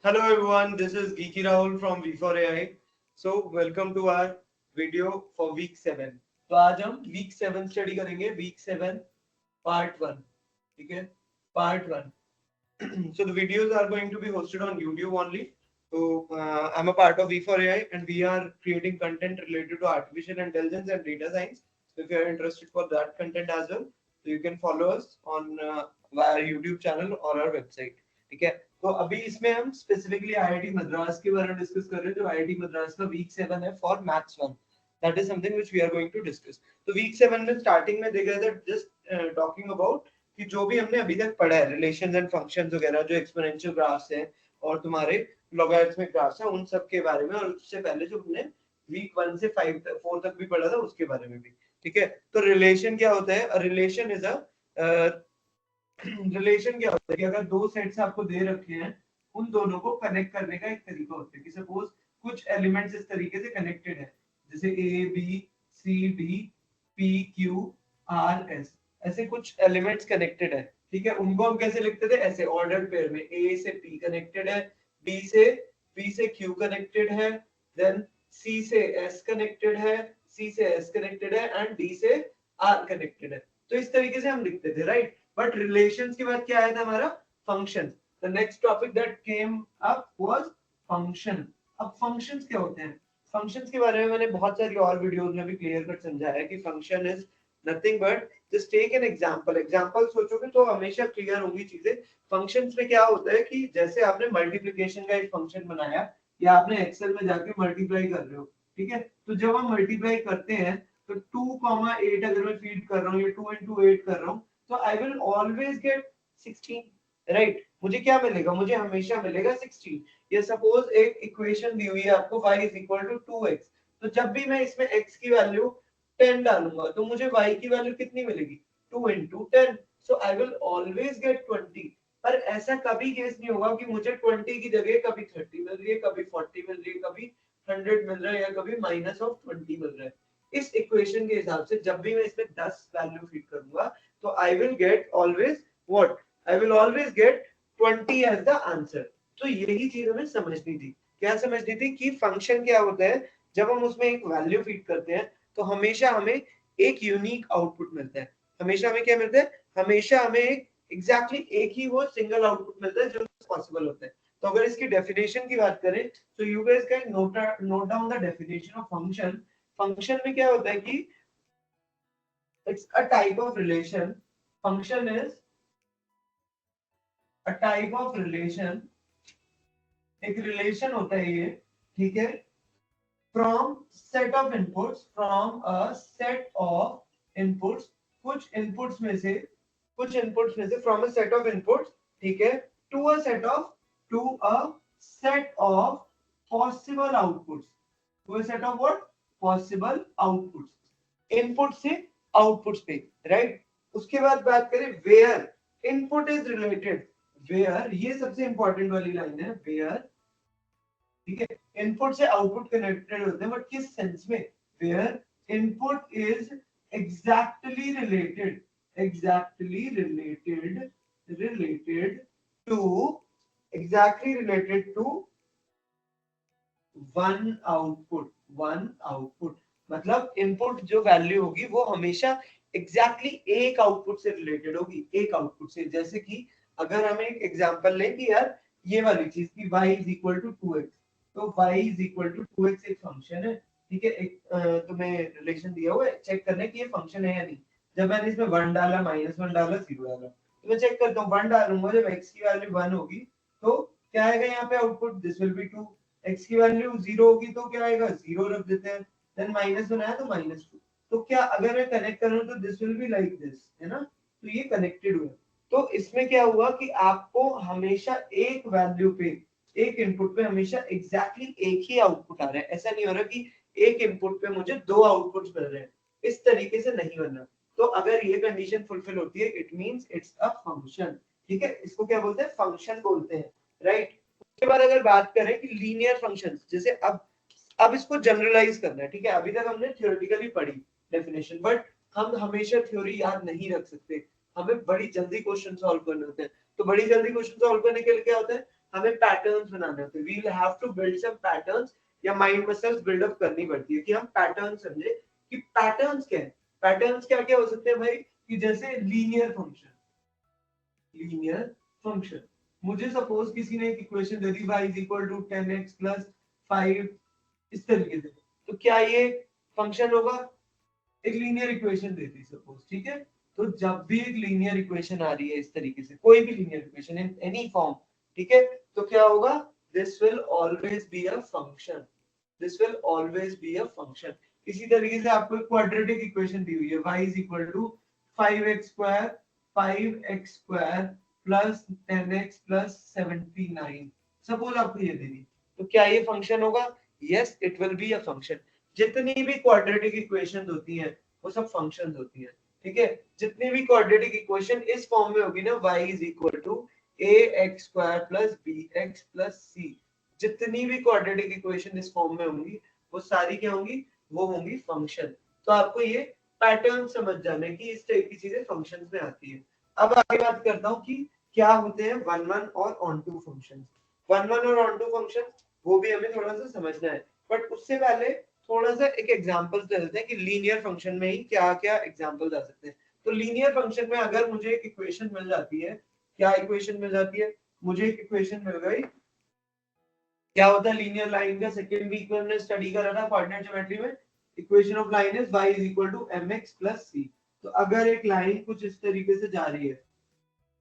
Hello everyone, this is Geeky Rahul from V4AI. So welcome to our video for week 7. तो आज हम week 7 study करेंगे, week 7 part 1. ठीक है, part 1. So the videos are going to be hosted on YouTube only. So I'm a part of V4AI and we are creating content related to artificial intelligence and data science. So if you are interested for that content as well, so you can follow us on via YouTube channel or our website. ठीक है, तो अभी इसमें हम specifically IIT Madras के बारे में discuss कर रहे हैं। जो आईआईटी मद्रास का वीक 7 है for maths 1, that is something which we are going to discuss. तो वीक 7 में स्टार्टिंग में देखा था जस्ट टॉकिंग अबाउट कि जो भी हमने अभी तक पढ़ा है रिलेशंस एंड फंक्शंस वगैरह, जो एक्सपोनेंशियल ग्राफ्स हैं और तुम्हारे लॉगरिथमिक ग्राफ्स हैं, उन सब के बारे में, और उससे पहले जो हमने वीक 1 से 4 तक भी पढ़ा था उसके बारे में भी। ठीक है, तो रिलेशन क्या होता है? रिलेशन इज अ रिलेशन क्या होता है कि अगर दो सेट्स आपको दे रखे हैं, उन दोनों को कनेक्ट करने का एक तरीका होता है कि सपोज कुछ एलिमेंट्स इस तरीके से कनेक्टेड है, जैसे A B C D P Q R S, ऐसे कुछ एलिमेंट्स कनेक्टेड है। ठीक है, उनको हम कैसे लिखते थे? ऐसे ऑर्डर्ड पेयर में, ए से पी कनेक्टेड है, बी से क्यू कनेक्टेड है, देन सी से एस कनेक्टेड है, सी से एस कनेक्टेड है एंड डी से आर कनेक्टेड है। तो इस तरीके से हम लिखते थे, राइट? बट रिलेशंस के बाद क्या आया था? हमारा functions. The next topic that came up was function. अब फंक्शंस क्या होते हैं? फंक्शंस के बारे में मैंने बहुत सारी और वीडियोस में भी क्लियर कट समझाया है कि function is nothing but just take an example सोचोगे तो हमेशा क्लियर होंगी चीजें। फंक्शंस में क्या होता है कि जैसे आपने मल्टीप्लिकेशन का एक फंक्शन बनाया या आपने एक्सेल में जाके मल्टीप्लाई कर रहे हो, ठीक है, तो जब हम मल्टीप्लाई करते हैं तो 2,8 अगर मैं फीड कर रहा हूँ या 2 into 8 कर रहा हूँ, तो I will always get 16, right? मुझे क्या मिलेगा? मुझे हमेशा मिलेगा 16। या सपोज एक इक्वेशन दी हुई है आपको y is equal to 2x, तो जब भी मैं इसमें x की वैल्यू 10 डालूंगा तो मुझे y की वैल्यू कितनी मिलेगी? 2 into 10, so I will always get 20। पर ऐसा कभी केस नहीं होगा कि मुझे 20 की जगह कभी 30 मिल रही है, कभी 40 मिल रही है, कभी 100 मिल रहा है, या कभी -20 मिल रहा है। इस इक्वेशन के हिसाब से जब भी मैं इसमें 10 वैल्यू फीड करूंगा तो I will get always what? I will always get 20 as the answer। तो यही चीज हमें समझनी थी। क्या समझनी थी? कि फंक्शन क्या होता है? जब हम उसमें एक वैल्यू फीड करते हैं तो हमेशा हमें एक यूनिक आउटपुट मिलता है। हमेशा हमें क्या मिलता है? हमेशा हमें एक एग्जैक्टली एक ही वो सिंगल आउटपुट मिलता है जो पॉसिबल होता है। तो अगर इसकी डेफिनेशन की बात करें तो you guys can note down the definition of function. Function में क्या होता है कि it's a type of relation। function is a type of relation, एक रिलेशन होता है ये, ठीक है, from set of inputs, from a set of inputs, कुछ inputs में से from a set of inputs, ठीक है, to a set of possible outputs, to a set of what? Possible outputs, input से आउटपुट पे, राइट? उसके बाद बात करें where input is related, where, ये सबसे इंपॉर्टेंट वाली लाइन है, वेयर, ठीक है, इनपुट से आउटपुट कनेक्टेड होते हैं, बट किस सेंस में? Where input is exactly related to one output. मतलब इनपुट जो वैल्यू होगी वो हमेशा एग्जैक्टली एक आउटपुट से रिलेटेड होगी, एक आउटपुट से। जैसे कि अगर हम एक एग्जांपल लें कि यार ये वाली चीज की y is equal to 2x, तो y is equal to 2x एक फंक्शन है, ठीक है, एक तुम्हें रिलेशन दिया हुआ है, चेक करना है कि ये फंक्शन है या नहीं। जब मैंने इसमें 1 डाला, -1 डाला, 0 डाला, तो मैं चेक करता हूँ 1 डालूंगा, जब x की वैल्यू 1 होगी तो क्या आएगा यहाँ पे output? This will be 2। x की वैल्यू 0 होगी तो क्या आएगा? 0 रख देते हैं, देन -1 आया तो -2। तो क्या अगर मैं कनेक्ट करूं तो this will be like this, है ना? तो ये कनेक्टेड हुए। तो इसमें क्या हुआ कि आपको हमेशा एक वैल्यू पे, एक इनपुट पे हमेशा एग्जैक्टली एक ही आउटपुट आ रहा है। ऐसा नहीं हो रहा कि एक इनपुट पे मुझे दो आउटपुट्स मिल रहे हैं, इस तरीके से नहीं बनना। तो अगर ये कंडीशन फुलफिल होती है, it means it's a function, ठीक है, इसको क्या बोलते हैं? फंक्शन बोलते हैं, राइट? उसके बाद अगर बात करें कि लीनियर फंक्शंस, जैसे अब इसको जनरलाइज करना है, ठीक है, अभी तक हमने थ्योरेटिकली पढ़ी डेफिनेशन, बट हम हमेशा थ्योरी याद नहीं रख सकते, हमें बड़ी जल्दी क्वेश्चन सॉल्व करने होते हैं। तो बड़ी जल्दी क्वेश्चन सॉल्व करने के लिए क्या होता है? हमें पैटर्न्स बनाने होते हैं, we will have to build some patterns, या माइंड मसल्स बिल्डअप करनी पड़ती है कि हम पैटर्न समझे कि पैटर्न्स क्या है। पैटर्न्स क्या क्या हो सकते हैं भाई, कि जैसे लीनियर फंक्शन, लीनियर फंक्शन, मुझे सपोज किसी ने एक इक्वेशन दे दी y is equal to 10x plus 5 इस तरीके से, तो क्या ये फंक्शन होगा? एक लीनियर इक्वेशन दे दी सपोज, ठीक है। तो जब भी एक लीनियर इक्वेशन आ रही है इस तरीके से, कोई भी linear equation in any form, ठीक है, तो क्या होगा? This will always be a function, this will always be a function. इसी तरीके से आपको एक क्वाड्रेटिक इक्वेशन दी हुई है, y is equal to 5x square 5x square plus 10x plus 79, suppose आपको ये दे दी, तो क्या ये फंक्शन होगा? Yes, it will be a function. जितनी भी क्वाड्रेटिक इक्वेशन होती हैं वो सब फंक्शंस होती हैं, ठीक है। जितनी भी क्वाड्रेटिक इक्वेशन इस फॉर्म में होगी ना, y is equal to ax square plus bx plus c, जितनी भी क्वाड्रेटिक इक्वेशन इस फॉर्म में होंगी वो सारी क्या होंगी? वो होंगी फंक्शन। तो आपको ये पैटर्न समझ जाना है कि इस टाइप की चीजें फंक्शंस में आती है। अब आगे बात करता हूँ कि क्या होते हैं वन वन और onto function. One one और ऑन टू फंक्शन वो भी हमें थोड़ा सा समझना है, बट उससे पहले थोड़ा सा एक एग्जांपल ले लेते हैं कि लीनियर फंक्शन में ही क्या क्या एग्जांपल्स आ सकते हैं। तो लीनियर फंक्शन में अगर मुझे एक इक्वेशन मिल जाती है, क्या इक्वेशन मिल जाती है? मुझे एक इक्वेशन मिल गई, क्या होता है लीनियर लाइन का, सेकंड वीक में हमने स्टडी करा था कोऑर्डिनेट ज्योमेट्री में। Equation of line is y is equal to mx plus c। तो अगर एक लाइन कुछ इस तरीके से जा रही है,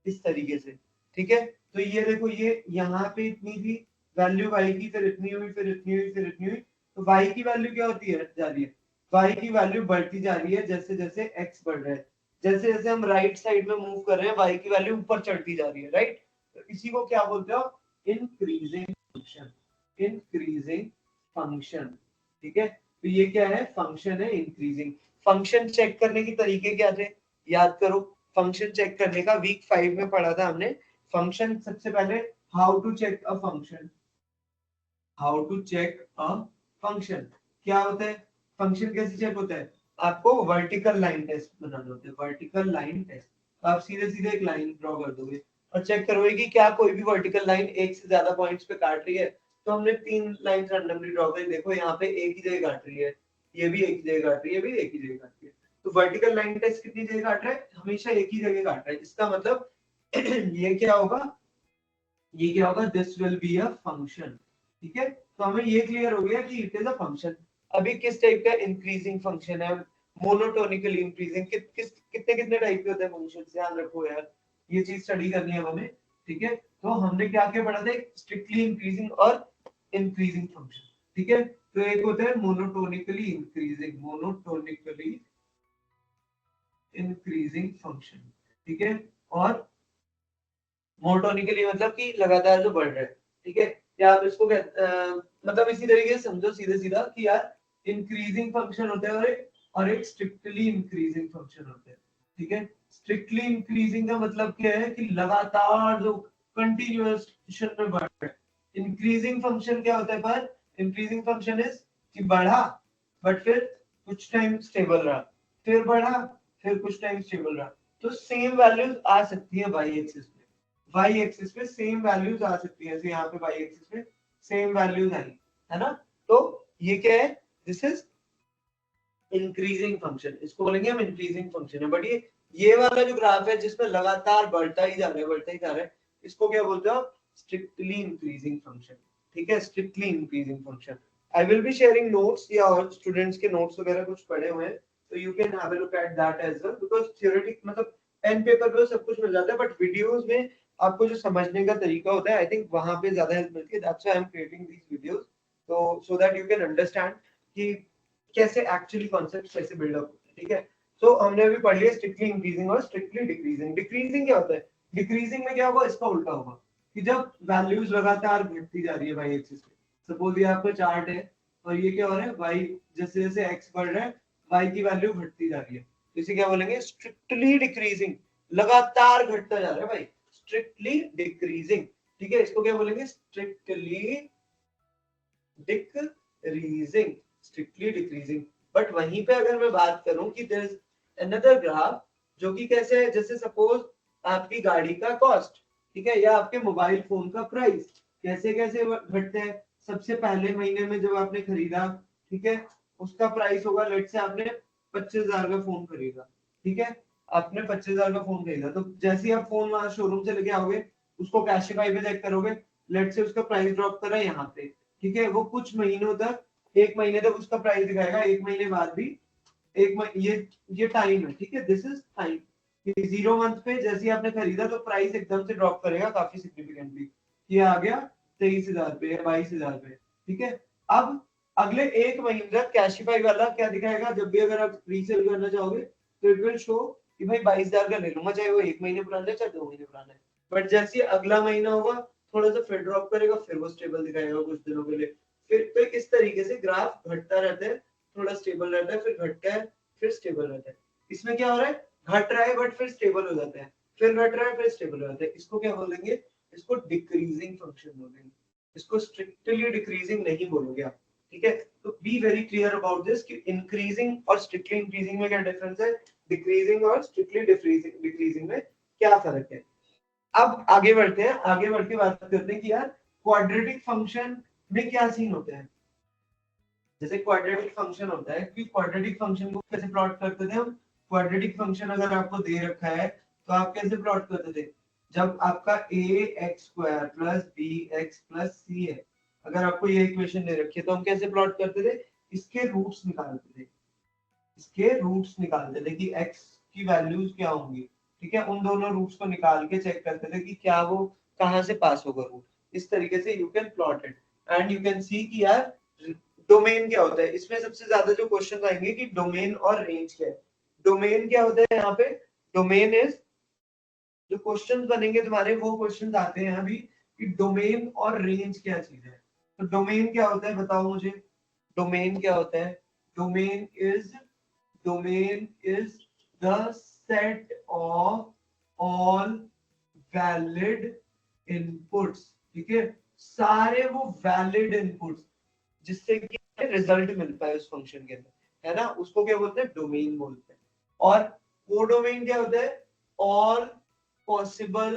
इस तरीके से, ठीक है, तो ये देखो, ये यहाँ पे इतनी थी वैल्यू y की, फिर इतनी हुई, फिर इतनी हुई, फिर इतनी हुई, तो y की वैल्यू क्या होती है? जा रही है, y की वैल्यू बढ़ती जा रही है जैसे जैसे x बढ़ रहा है, जैसे जैसे हम राइट साइड में मूव कर रहे हैं y की वैल्यू ऊपर चढ़ती जा रही है, राइट। तो इसी को क्या बोलते हो? इंक्रीजिंग फंक्शन, इंक्रीजिंग फंक्शन, ठीक है। तो ये क्या है? फंक्शन है इंक्रीजिंग। फंक्शन चेक करने के तरीके क्या थे? याद करो, फंक्शन चेक करने का वीक 5 में पढ़ा था हमने। फंक्शन सबसे पहले, how to check a function, how to check a function क्या होता है? फंक्शन कैसे चेक होता है? आपको वर्टिकल लाइन टेस्ट बनाना होता है, वर्टिकल लाइन टेस्ट। आप सीधे सीधे एक लाइन ड्रॉ कर दोगे और चेक करोगे कि क्या कोई भी वर्टिकल लाइन एक से ज्यादा पॉइंट्स पे काट रही है। तो हमने 3 लाइन रैंडमली ड्रॉ करी, देखो यहाँ पे एक ही जगह काट रही है, ये भी एक ही जगह काट रही है, ये भी एक ही जगह काट रही है। तो वर्टिकल लाइन टेस्ट कितनी जगह काट रहा है? हमेशा एक ही जगह काट रहा है। इसका मतलब ये क्या होगा? ये क्या होगा? This will be a function, ठीक है। तो हमें ये क्लियर हो गया कि इट इज अ फंक्शन। अभी किस टाइप का इंक्रीजिंग फंक्शन है? Monotonically increasing. किस कितने कितने टाइप के होते हैं फंक्शन? ध्यान रखो यार, ये चीज स्टडी करनी है हमें, ठीक है। तो हमने क्या क्या पढ़ा था? स्ट्रिक्टली इंक्रीजिंग और इंक्रीजिंग फंक्शन, ठीक है। तो एक होता है monotonically increasing, monotonically increasing function, ठीक है। और मोनोटोनिकली मतलब कि लगातार जो बढ़ रहा है, ठीक है। या आप इसको मतलब इसी तरीके से समझो सीधे सीधा कि यार इंक्रीजिंग फंक्शन होता है और एक स्ट्रिक्टली इंक्रीजिंग फंक्शन होता है, ठीक है। स्ट्रिक्टली इंक्रीजिंग का मतलब क्या है? कि लगातार जो कंटिन्यूएशन में बढ़ रहा है। इंक्रीजिंग फंक्शन क्या होता है? पर इंक्रीजिंग फंक्शन इज कि बढ़ा, बट फिर कुछ टाइम स्टेबल रहा, फिर बढ़ा, फिर कुछ टाइम स्टेबल रहा। तो सेम वैल्यूज आ सकती है वाई एक्सिस पे, वाई एक्सिस पे सेम वैल्यूज आ सकती है, जैसे यहाँ पे वाई एक्सिस पे सेम वैल्यूज आई, है ना। तो ये क्या है? दिस इज इंक्रीजिंग फंक्शन, इसको बोलेंगे हम इंक्रीजिंग फंक्शन है। बट ये वाला जो ग्राफ है जिसमें लगातार बढ़ता ही जा रहा है, बढ़ता ही जा रहा है, इसको क्या बोलते हो? स्ट्रिक्टली इंक्रीजिंग फंक्शन, ठीक है, strictly increasing function. I will be sharing notes, या और स्टूडेंट्स के नोट्स वगैरह कुछ पड़े हुए हैं, तो you can have a look at that as well, because theoretic मतलब पेन पेपर पे सब कुछ मिल जाता है, बट वीडियोस में आपको जो समझने का तरीका होता है, आई थिंक वहां पे ज्यादा हेल्प मिलती है। That's why I am creating these videos, तो so that you can understand कि कैसे एक्चुअली कॉन्सेप्ट कैसे बिल्डअप होते हैं, ठीक है। सो हमने अभी पढ़ लिया स्ट्रिक्टली इंक्रीजिंग और स्ट्रिक्टली डिक्रीजिंग। डिक्रीजिंग क्या होता है? डिक्रीजिंग में क्या होगा? इसका उल्टा होगा, कि जब वैल्यूज लगातार घटती जा रही है वाई एक्सिस पे। सपोज ये आपका चार्ट है और ये क्या हो रहा है? वाई जैसे जैसे एक्स बढ़ रहा है, वाई की वैल्यू घटती जा रही है, तो इसे क्या बोलेंगे? स्ट्रिक्टली डिक्रीजिंग, लगातार घटता जा रहा है भाई, स्ट्रिक्टली डिक्रीजिंग, ठीक है। इसको क्या बोलेंगे? Strictly decreasing, strictly decreasing. But वहीं पे अगर मैं बात करूं कि देयर इज अनदर ग्राफ जो कि कैसे है, जैसे सपोज आपकी गाड़ी का कॉस्ट, ठीक है, या आपके मोबाइल फोन का प्राइस कैसे कैसे घटते हैं। सबसे पहले महीने में जब आपने खरीदा, ठीक है, उसका प्राइस होगा, लेट से आपने 25,000 का फोन खरीदा, ठीक है, आपने 25,000 का फोन खरीदा, तो जैसे ही आप फोन वहां शोरूम से लेके आओगे, उसको कैशिफाई पे चेक करोगे, लेट से उसका प्राइस ड्रॉप करा यहाँ पे, ठीक है, वो कुछ महीनों तक, 1 महीने तक उसका प्राइस दिखाएगा, 1 महीने बाद भी ये टाइम है, ठीक है, दिस इज टाइम। 0 मंथ पे जैसे ही आपने खरीदा तो प्राइस एकदम से ड्रॉप करेगा काफी सिग्निफिकेंटली, ये आ गया 23,000 पे या 22,000 पे, ठीक है। अब अगले 1 महीने तक कैशिफाई वाला क्या दिखाएगा, जब भी अगर आप रीसेल करना चाहोगे तो इट विल शो कि भाई 22,000 का ले लूंगा, चाहे वो 1 महीने पुराना है चाहे 2 महीने पुराना है। बट जैसे अगला महीना होगा थोड़ा सा फिर ड्रॉप करेगा, फिर वो स्टेबल दिखाएगा कुछ दिनों के लिए, फिर तो इस तरीके से ग्राफ घटता रहता है, थोड़ा स्टेबल रहता है, फिर घटता है, फिर स्टेबल रहता है। इसमें क्या हो रहा है, घट रहा है बट फिर स्टेबल हो जाता है, फिर घट रहा है फिर स्टेबल हो जाता है। इसको क्या बोलेंगे, इसको डिक्रीजिंग फंक्शन बोलेंगे, इसको स्ट्रिक्टली डिक्रीजिंग नहीं बोलोगे आप, ठीक है। तो be very clear about this कि इंक्रीजिंग और स्ट्रिक्टली इंक्रीजिंग में क्या डिफरेंस है, डिक्रीजिंग और स्ट्रिक्टली डिक्रीजिंग में क्या फर्क है। अब आगे बढ़ते हैं, आगे बढ़ के बात करते हैं कि यार क्वाड्रेटिक फंक्शन में क्या सीन होते हैं। जैसे क्वाड्रेटिक फंक्शन होता है कि क्वाड्रेटिक फंक्शन को कैसे प्लॉट करते थे हम, क्वाड्रेटिक फंक्शन अगर आपको दे रखा है तो आप कैसे प्लॉट करते थे, जब आपका ax² plus bx plus c है, अगर आपको ये इक्वेशन दे रखी है तो हम कैसे प्लॉट करते थे, इसके रूट्स निकालते थे, इसके रूट्स निकालते थे कि x की वैल्यूज क्या होंगी, ठीक है, उन दोनों रूट्स को निकाल के चेक करते थे कि क्या वो कहां से पास होगा रूट। इस तरीके से you can plot it and you can see कि यार डोमेन क्या होता है। इसमें सबसे ज्यादा जो क्वेश्चन आएंगे कि डोमेन और रेंज क्या है। डोमेन क्या होता है यहाँ पे, डोमेन इज, जो क्वेश्चंस बनेंगे तुम्हारे वो क्वेश्चंस आते हैं अभी कि डोमेन और रेंज क्या चीज है। तो डोमेन क्या होता है बताओ मुझे, डोमेन क्या होता है, domain is, domain is the set of all valid inputs, ठीक है, सारे वो वैलिड इनपुट्स जिससे कि रिजल्ट मिलता है उस फंक्शन के अंदर, है ना, उसको क्या बोलते हैं, डोमेन बोलते हैं। और कोडोमेन क्या होता है, ऑल पॉसिबल,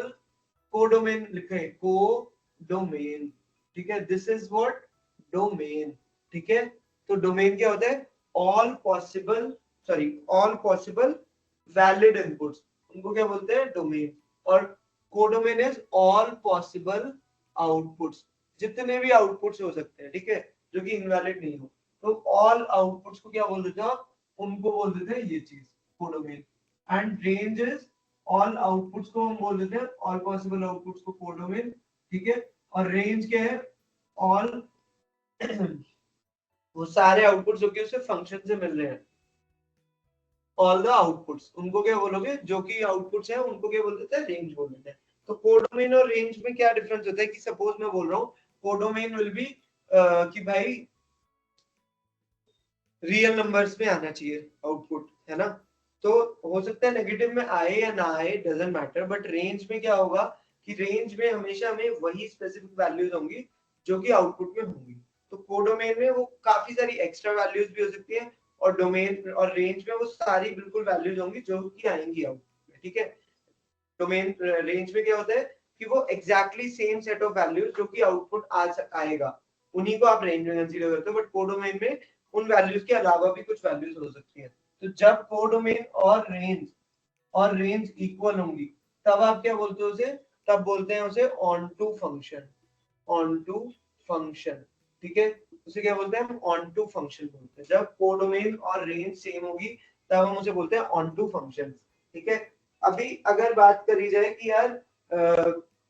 कोडोमेन लिखे कोडोमेन, ठीक है, दिस इज व्हाट डोमेन, ठीक है। तो डोमेन क्या होता है, all possible, sorry all possible valid inputs, उनको क्या बोलते हैं, डोमेन। और codomain is all possible outputs, जितने भी आउटपुट्स हो सकते हैं, ठीक है, जो कि इनवैलिड नहीं हो, तो ऑल आउटपुट्स को क्या बोल देते हैं आप, उनको बोल देते हैं ये चीज codomain. And range is, all outputs को हम बोल देते हैं, ऑल पॉसिबल आउटपुट्स को कोडोमेन, ठीक है। और रेंज क्या है, ऑल वो सारे आउटपुट्स जो कि उसे फंक्शन से मिल रहे हैं, ऑल द आउटपुट्स, उनको क्या बोलोगे, जो कि आउटपुट्स हैं उनको क्या बोल देते हैं, रेंज बोल देते हैं। तो कोडोमेन और रेंज में क्या डिफरेंस होता है कि सपोज मैं बोल रहा हूँ कोडोमेन विल बी कि भाई रियल नंबर्स में आना चाहिए आउटपुट, है ना, तो हो सकता है नेगेटिव में आए या ना आए, डजंट मैटर, बट रेंज में क्या होगा कि रेंज में हमेशा हमें वही स्पेसिफिक वैल्यूज होंगी जो कि आउटपुट में होंगी। तो कोडोमेन में वो काफी सारी एक्स्ट्रा वैल्यूज भी हो सकती है, और डोमेन और रेंज में वो सारी बिल्कुल वैल्यूज होंगी जो कि आएंगी आउटपुट में, ठीक है। डोमेन रेंज में क्या होता है कि वो exactly same set of values जो कि आउटपुट आएगा उन्हीं को आप रेंज में कंसीडर करते हो, बट कोडोमेन में उन वैल्यूज के अलावा भी कुछ वैल्यूज हो सकती है। तो जब कोडोमेन और रेंज इक्वल होंगी तब आप क्या बोलते हो उसे, तब बोलते हैं उसे onto function, onto function, ठीक है, उसे क्या बोलते हैं हम, ऑन टू फंक्शन बोलते हैं। जब कोडोमेन और रेंज सेम होगी तब हम उसे बोलते हैं ऑन टू फंक्शन, ठीक है। अभी अगर बात करी जाए कि यार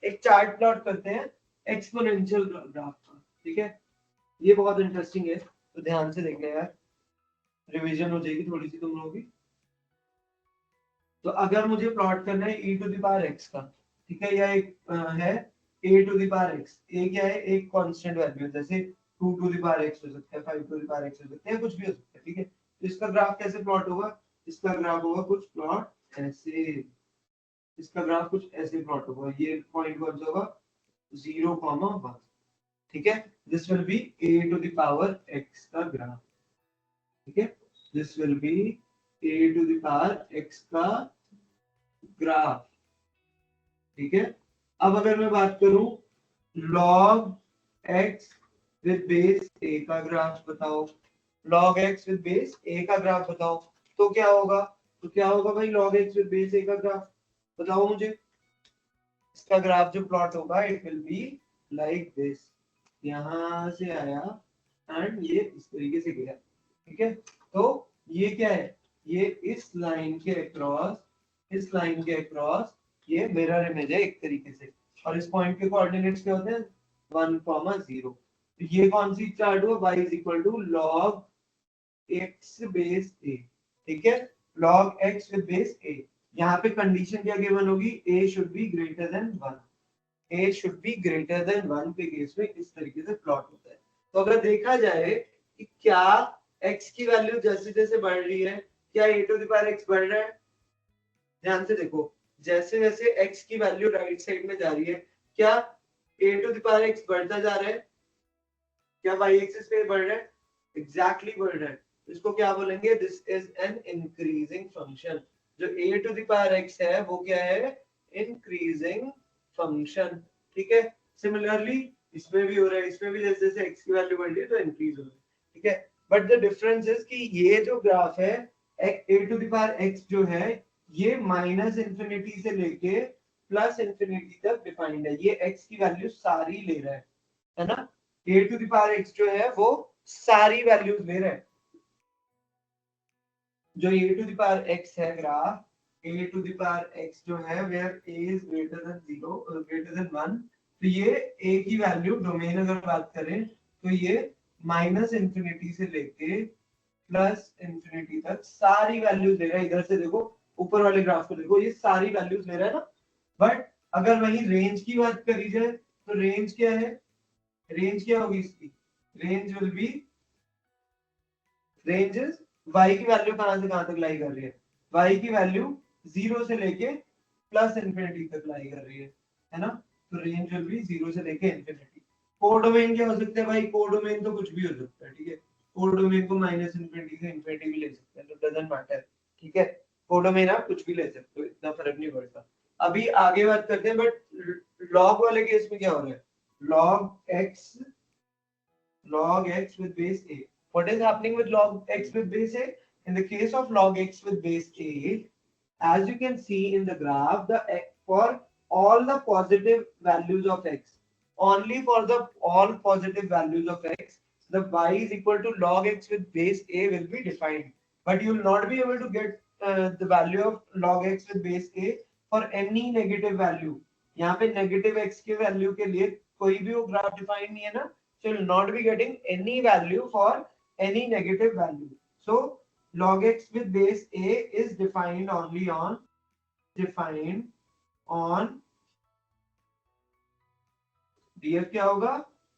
एक चार्ट प्लॉट करते हैं एक्सपोनेंशियल ग्राफ का, ठीक है, ये बहुत इंटरेस्टिंग है, तो ध्यान से देखना यार, रिवीजन हो जाएगी थोड़ी सी तुम लोगों की। तो अगर मुझे प्लॉट करना है e to the power x का, ठीक है, या एक है a to the power x, a क्या है, एक कांस्टेंट वैल्यू, जैसे 2 टू द पावर x हो सकता है, 5 टू द पावर x हो सकता है, कुछ भी हो सकता है, ठीक है। तो इसका ग्राफ कैसे प्लॉट होगा, इसका ग्राफ होगा कुछ प्लॉट ऐसे, इसका ग्राफ कुछ ऐसे प्लॉट होगा, ये पॉइंट कौन सा होगा, 0,1, ठीक है, this will be a to the power x का ग्राफ, ठीक है, this will be a to the power x का ग्राफ, ठीक है। अब अगर मैं बात करूं log x with base a का ग्राफ बताओ, log x with base a का ग्राफ बताओ, तो क्या होगा? तो क्या होगा भाई log x with base a का ग्राफ बताओ मुझे। इसका ग्राफ जो प्लॉट होगा it will be like this, यहां से आया एंड ये इस तरीके से गया, ठीक है। तो ये क्या है, ये इस लाइन के अक्रॉस, इस लाइन के अक्रॉस ये मिरर इमेज है एक तरीके से, और इस पॉइंट के कोऑर्डिनेट्स क्या होते हैं 1,0। तो ये कौन सी चार्ट हुआ, y is equal to log x base a, ठीक है, log x with base a। यहाँ पे कंडीशन क्या गिवन होगी, a should be greater than 1, a should be greater than 1 के केस में इस तरीके से प्लॉट होता है। तो अगर देखा जाए कि क्या x की वैल्यू जैसे जैसे बढ़ रही है, क्या a to the power x बढ़ रहा है, ध्यान से देखो, जैसे जैसे x की वैल्यू राइट साइड में जा रही है, क्या a to the power x बढ़ता जा रहा है, क्या y एक्सिस पे बढ़ रहा है, एग्जैक्टली बढ़ रहा है। इसको क्या बोलेंगे, this is an increasing function. जो a to the power x है वो क्या है, इंक्रीजिंग फंक्शन, ठीक है। सिमिलरली इसमें भी हो रहा है, इसमें भी जैसे जैसे x की वैल्यू बढ़ रही है तो इंक्रीज हो रहा है, ठीक है। बट द डिफरेंस इज कि ये जो ग्राफ है a to the power x जो है ये माइनस इंफिनिटी से लेके प्लस इंफिनिटी तक डिफाइंड है, ये x की वैल्यू सारी ले रहा है ना। a to the power x जो है वो सारी वैल्यूज ले रहा है, जो a to the power x है graph, a to the power x जो है where a is greater than 0 greater than 1, तो ये a की वैल्यू डोमेन अगर बात करें तो ये माइनस इंफिनिटी से लेके प्लस इंफिनिटी तक सारी वैल्यूज ले रहा है। इधर से देखो, ऊपर वाले ग्राफ को देखो, ये सारी वैल्यूज ले रहा है ना। बट अगर वही रेंज की बात करी जाए तो रेंज क्या है, रेंज क्या होगी इसकी, range will be, range is y की वैल्यू कहां से कहां तक लाई कर रही है, y की वैल्यू 0 से लेके प्लस इंफिनिटी तक लाई कर रही है ना। तो रेंज विल बी 0 से लेके इंफिनिटी। कोडोमेन क्या हो सकता है भाई, कोडोमेन तो कुछ भी हो सकता है, ठीक है। कोडोमेन को माइनस इंफिनिटी से इंफिनिटी भी ले सकते हैं, तो डजंट मैटर, ठीक है। कोडोमेन आप कुछ भी ले सकते हो, इतना फर्क नहीं पड़ता। अभी आगे बात करते हैं, बट लॉग वाले केस में क्या हो रहा है, log x with base a. What is happening with log x with base a? In the case of log x with base a, as you can see in the graph, for all the positive values of x, only for the all positive values of x, the y is equal to log x with base a will be defined. But you will not be able to get the value of log x with base a for any negative value. यहाँ पे negative x के value के लिए कोई भी वो graph define नहीं है ना, so you will not be getting any value for any negative value. So log x with base a is defined only on df क्या होगा,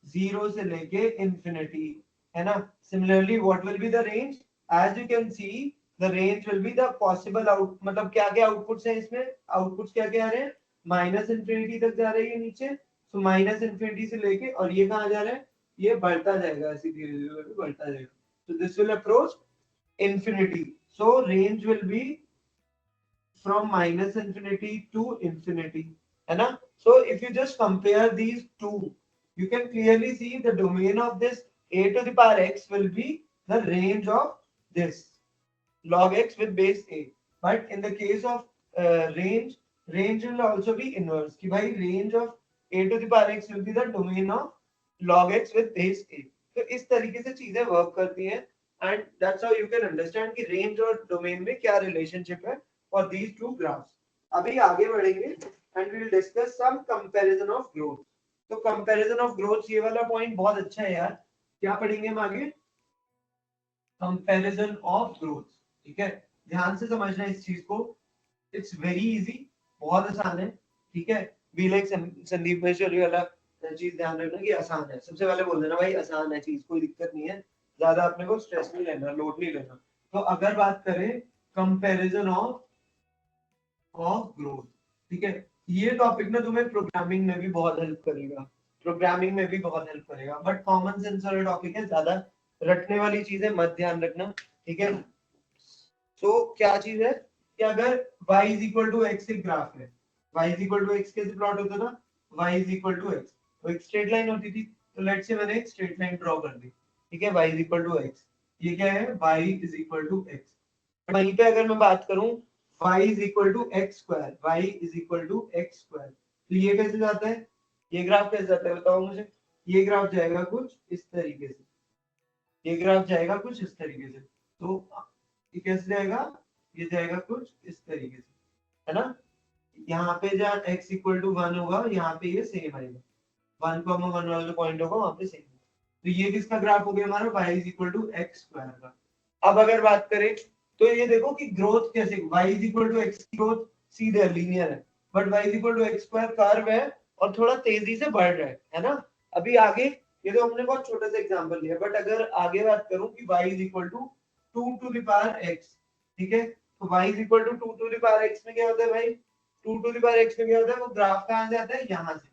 0 से लेके infinity, है ना। Similarly what will be the range, as you can see the range will be the possible out, मतलब क्या क्या outputs हैं इसमें, outputs क्या क्या आ रहे हैं, माइनस इंफिनिटी तक जा रही है नीचे, तो माइनस इंफिनिटी से लेके, और ये कहाँ जा रहा है, ये बढ़ता जाएगा, ऐसे धीरे धीरे बढ़ता जाएगा, so this will approach infinity, so range will be from minus infinity to infinity, है ना। So if you just compare these two, you can clearly see the domain of this a to the power x will be the range of this log x with base a. But in the case of range will also be inverse, कि भाई range of a to the power x will be the domain of log x with base a. तो इस तरीके से चीजें work करती हैं, and that's how you can understand कि range और domain में क्या relationship है for these two graphs. अभी आगे बढ़ेंगे and we will discuss some comparison of growth. तो comparison of growth ये वाला पॉइंट बहुत अच्छा है यार, क्या पढ़ेंगे हम आगे, कंपैरिजन ऑफ ग्रोथ, ठीक है। ध्यान से समझना इस चीज को, इट्स वेरी इजी, बहुत आसान है, ठीक है। बी लाइक संदीप महेश्वरी वाला चीज ध्यान रखना कि आसान है, सबसे पहले बोल देना भाई आसान है चीज, कोई दिक्कत नहीं है, ज्यादा अपने को स्ट्रेस नहीं लेना, लोड नहीं लेना। तो अगर बात करें कंपैरिजन ऑफ ग्रोथ, ठीक है, ये टॉपिक ना तुम्हें प्रोग्रामिंग में भी बहुत हेल्प करेगा, प्रोग्रामिंग में भी बहुत हेल्प करेगा, बट कॉमन सेंस वाला टॉपिक है, ज्यादा रटने वाली चीजें मत ध्यान रखना, ठीक है। तो क्या चीज है कि अगर y is equal to x एक ग्राफ है, y is equal to x कैसे प्लॉट होता था, y is equal to x। तो एक स्ट्रेट लाइन होती थी, तो लेट्स से मैंने एक स्ट्रेट लाइन ड्रॉ कर दी, ठीक है, y is equal to x। ये क्या है, y is equal to x। वहीं पे अगर मैं बात करूं y is equal to x square, y is equal to x square, तो ये कैसे जाता है, ये ग्राफ कैसे जाता है बताओ मुझे। ये ग्राफ जाएगा कुछ इस तरीके से, ये ग्राफ जाएगा कुछ इस तरीके से, तो ये कैसे जाएगा, ये जाएगा कुछ इस तरीके से, है ना। यहाँ पे जहाँ x इक्वल टू 1 होगा, यहाँ पे ये सेम आएगा, 1,1 वाला जो पॉइंट होगा वहां पे सेम। तो ये किसका ग्राफ हो गया हमारा, y is equal to x square का। अब अगर बात करें तो ये देखो कि ग्रोथ कैसे, y is equal to x की ग्रोथ सीधे लीनियर है, but y is equal to x square curve है और थोड़ा तेजी से बढ़ रहा है ना। अभी आगे ये तो हमने बहुत छोटा सा एग्जांपल लिया, बट अगर आगे बात करूं कि y is equal to 2 to the power x, ठीक है, तो y is equal to 2 to the power x में क्या होता है भाई, 2 टू द पावर x में क्या होता है, वो ग्राफ कहां से आता है, यहाँ से,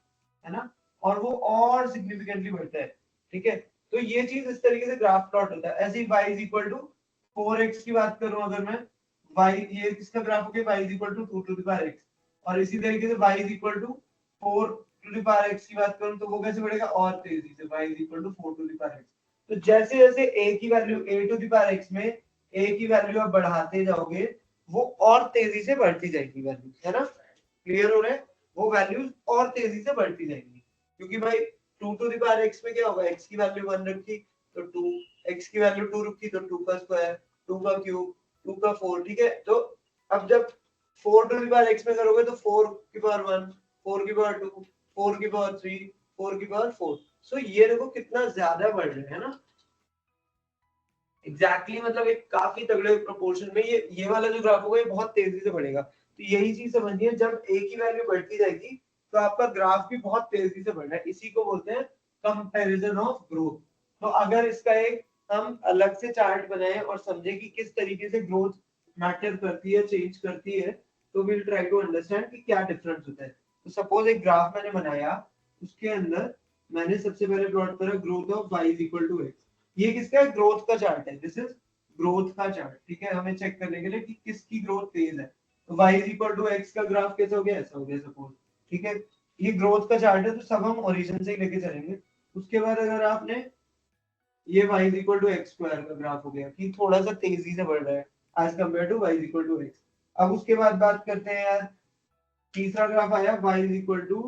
है ना, और वो और सिग्निफिकेंटली बढ़ता है, ठीक है। तो ये चीज इस तरीके से ग्राफ प्लॉट होता है। ऐसे ही y is equal to 4x की बात करूं अगर मैं, y ये किसका ग्राफ हो गया, y is equal to 2 to the power x, और इसी तरीके से y is equal to 4 to the power x की बात करूं तो वो कैसे बढ़ेगा, और तेजी से, y is equal to 4 to the power x। तो जैसे जैसे a की value a to the power x में a की वैल्यू आप बढ़ाते जाओगे, वो और तेजी से बढ़ती जाएगी वैल्यू, है ना, क्लियर हो रहा है, वो वैल्यूज और तेजी से बढ़ती जाएंगी, क्योंकि भाई 2 टू द पावर x में क्या होगा, x की वैल्यू 1 रखी तो 2, x की वैल्यू 2 रखी तो 2 का स्क्वायर, 2 का क्यूब, 2 का 4, ठीक है। तो अब जब 4 टू द पावर x में करोगे तो 4 की पावर 1, 4 की पावर 2, 4 की पावर 3, 4 की पावर 4। सो ये देखो कितना ज्यादा बढ़ रहा है ना, एग्जैक्टली exactly, मतलब एक काफी तगड़े प्रोपोर्शन में ये वाला जो ग्राफ होगा ये बहुत तेजी से बढ़ेगा। तो यही चीज समझिए, जब a की वैल्यू बढ़ती जाएगी तो आपका ग्राफ भी बहुत तेजी से बढ़ रहा है, इसी को बोलते हैं कंपैरिजन ऑफ ग्रोथ। तो अगर इसका एक हम अलग से चार्ट बनाए और समझे कि किस तरीके से ग्रोथ मैटर करती है, चेंज करती है, तो विल ट्राई टू अंडरस्टैंड कि क्या डिफरेंस होता है। तो सपोज एक ग्राफ मैंने बनाया, उसके अंदर मैंने सबसे पहले प्लॉट करा growth of y is equal to x। ये किसका है, ग्रोथ का चार्ट है, दिस इज ग्रोथ का चार्ट, ठीक है, हमें चेक करने के लिए कि किसकी ग्रोथ तेज है। तो y is equal to x का ग्राफ कैसे हो गया, ऐसा हो गया सपोज, ठीक है। ये ग्रोथ का चार्ट है, तो सब हम ओरिजिन से ही लेके चलेंगे। उसके बाद अगर आपने ये y is equal to x square का ग्राफ हो गया कि थोड़ा सा तेजी से बढ़ रहा है as compare to y is equal to x। अब उसके बाद बात करते हैं यार, तीसरा ग्राफ आया y इज इक्वल टू,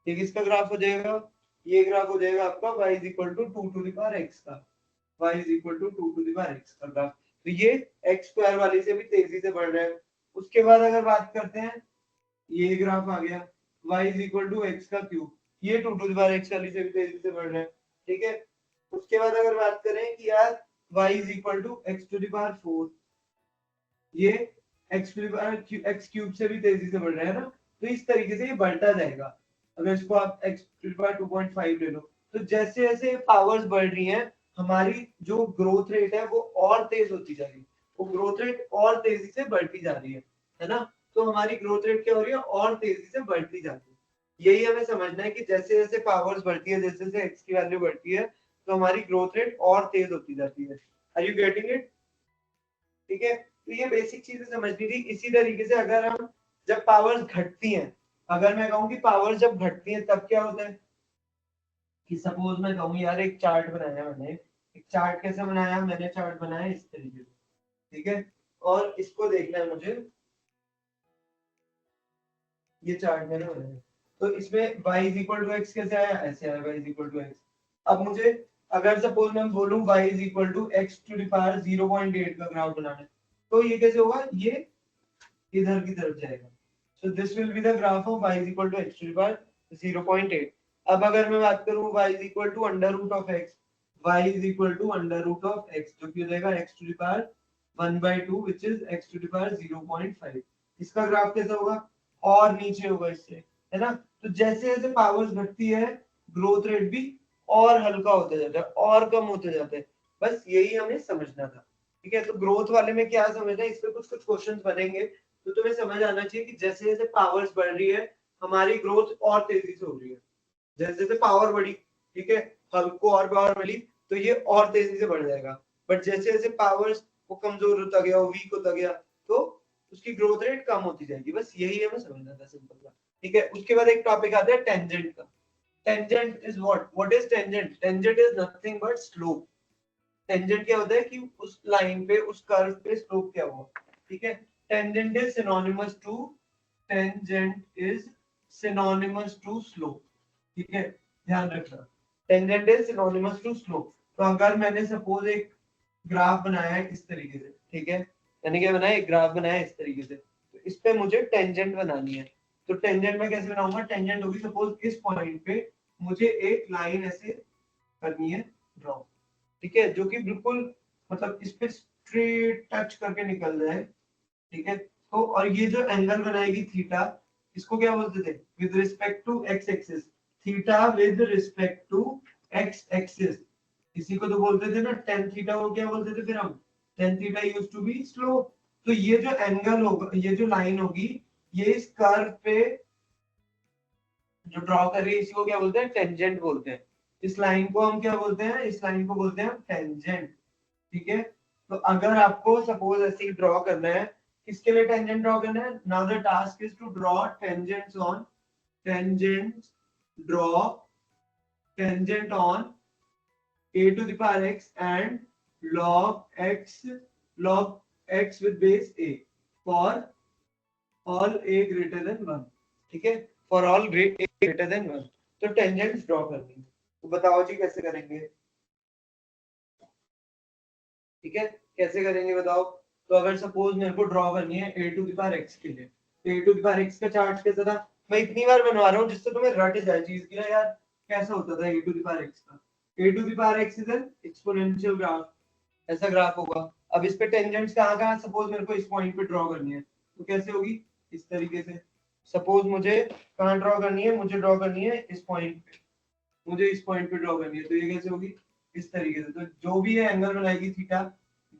ये किसका ग्राफ हो जाएगा, ये ग्राफ हो जाएगा आपका y is equal to 2 to the power x का, y is equal to 2 to the power x का ग्राफ। तो ये x स्क्वायर वाले से भी तेजी से बढ़ रहा है। उसके बाद अगर बात करते हैं, ये ग्राफ आ गया y is equal to x का क्यूब, ये 2 टू द पावर x वाली से भी तेजी से बढ़ रहा है, ठीक है। उसके बाद अगर बात करें कि यार y is equal to x to the power 4, ये x to the power x cube से भी तेजी से बढ़ रहा है ना। तो इस तरीके से ये बढ़ता जाएगा। अगर इसको आप x टू द पावर 2.5 ले लो, तो जैसे जैसे पावर्स बढ़ रही हैं, हमारी जो ग्रोथ रेट है वो और तेज होती जा रही है, वो ग्रोथ रेट और तेजी से बढ़ती जा रही है ना। तो हमारी ग्रोथ रेट क्या हो रही है, और तेजी से बढ़ती जाती है। यही हमें समझना है कि जैसे जैसे पावर्स बढ़ती है, जैसे जैसे x की वैल्यू बढ़ती है, तो हमारी ग्रोथ रेट और तेज होती जाती है। आर यू गेटिंग इट, ठीक है। तो ये बेसिक चीजें समझनी थी। इसी तरीके से अगर हम जब पावर्स घटती हैं, अगर मैं कहूँ कि पावर्स जब घटती हैं तब क्या होता है, कि सपोज मैं कहूँ यार एक चार्ट बनाया मैंने, एक चार्ट कैसे बनाया, मैंने चार्ट बनाया इस तरीके से, ठीक है, और इसको देखना है मुझे, ये चार्ट मैंने बनाया, तो इसमें y is equal to x कैसे आया, ऐसे आया y is equal to x. अब मुझे अगर सपोज मैं बोलूं y is equal to x to the power 0.8 का ग्राफ बनाना है, तो ये कैसे होगा, ये इधर की तरफ जाएगा। सो this will be the graph of y is equal to x to the power 0.8। अब अगर मैं बात करूं y is equal to under root of x, y is equal to under root of x, जो कि हो जाएगा x to the power 1/2 which is x to the power 0.5। इसका ग्राफ कैसा होगा, और नीचे होगा इससे, है ना। तो जैसे जैसे पावर्स घटती है, ग्रोथ रेट भी और हल्का होता जाता है, और कम होते जाते हैं। बस यही हमें समझना था, ठीक है। तो ग्रोथ वाले में क्या समझना है, इस पे कुछ कुछ क्वेश्चंस बनेंगे, तो तुम्हें समझ आना चाहिए कि जैसे जैसे पावर्स बढ़ रही है, हमारी ग्रोथ और तेजी से हो रही है। जैसे जैसे पावर बढ़ी, ठीक है, हल्क को और पावर मिली, तो ये और तेजी से बढ़ जाएगा। बट जैसे जैसे पावर्स वो कमजोर होता गया, वो वीक होता गया, तो उसकी ग्रोथ रेट कम होती जाएगी। बस यही हमें समझना था, सिंपल सा। ठीक है, उसके बाद एक टॉपिक आता है टेंजेंट का। Tangent is what is tangent? Tangent is nothing but slope. Tangent क्या होता है कि उस लाइन पे, उस कर्व पे स्लोप क्या हुआ। ठीक है, tangent is synonymous to, tangent is synonymous to slope. ठीक है, ध्यान रखना, tangent is synonymous to slope. तो अगर मैंने सपोज एक ग्राफ बनाया है इस तरीके से, ठीक है, मैंने क्या बनाया, एक ग्राफ बनाया इस तरीके से, तो इस पे मुझे टेंजेंट बनानी है। तो टेंजेंट में कैसे बनाऊंगा? टेंजेंट होगी सपोज इस पॉइंट पे मुझे एक लाइन ऐसे करनी है ड्रॉ। ठीक है, जो कि बिल्कुल मतलब इस पे स्ट्रेट टच करके निकल जाए। ठीक है, तो और ये जो एंगल बनाएगी थीटा, इसको क्या बोलते थे? With respect to x axis. Theta with respect to x axis, इसी को तो बोलते थे ना टेन थीटा को क्या बोलते थे फिर हम? Tan theta used to be slope. तो ये जो एंगल होगा, ये जो लाइन होगी, ये इस कर्व पे जो ड्रॉ कर रही है, इसी को क्या बोलते हैं? टेंजेंट बोलते हैं। इस लाइन को हम क्या बोलते हैं? इस लाइन को बोलते हैं टेंजेंट। ठीक है, तो अगर आपको सपोज ऐसे ही ड्रॉ करना है, किसके लिए टेंजेंट ड्रॉ करना है? Now the task is to draw tangents on, tangents, draw tangent on a to the power x and log x with base a for all a greater than 1। ठीक है, for all a greater than 1। तो tangents draw करनी है, तो बताओ जी कैसे करेंगे? ठीक है, कैसे करेंगे बताओ? तो अगर सपोज मेरे को ड्रॉ करनी है a to the power x के लिए, तो a to the power x का चार्ट कैसा था? मैं इतनी बार बनवा रहा हूँ जिससे तुम्हें रट जाए चीज की ना यार, कैसा होता था a to the power x का? a to the power x is an exponential graph, ऐसा ग्राफ होगा। अब इस पे टेंजेंट्स कहाँ कहाँ सपोज मेरे को इस पॉइंट पे ड्रॉ करनी है, तो कैसे होगी? इस तरीके से। सपोज मुझे कहाँ ड्रॉ करनी है? मुझे ड्रॉ करनी है इस पॉइंट पे, मुझे इस पॉइंट पे ड्रॉ करनी है, तो ये कैसे होगी? इस तरीके से। तो जो भी ये एंगल बनाएगी थीटा,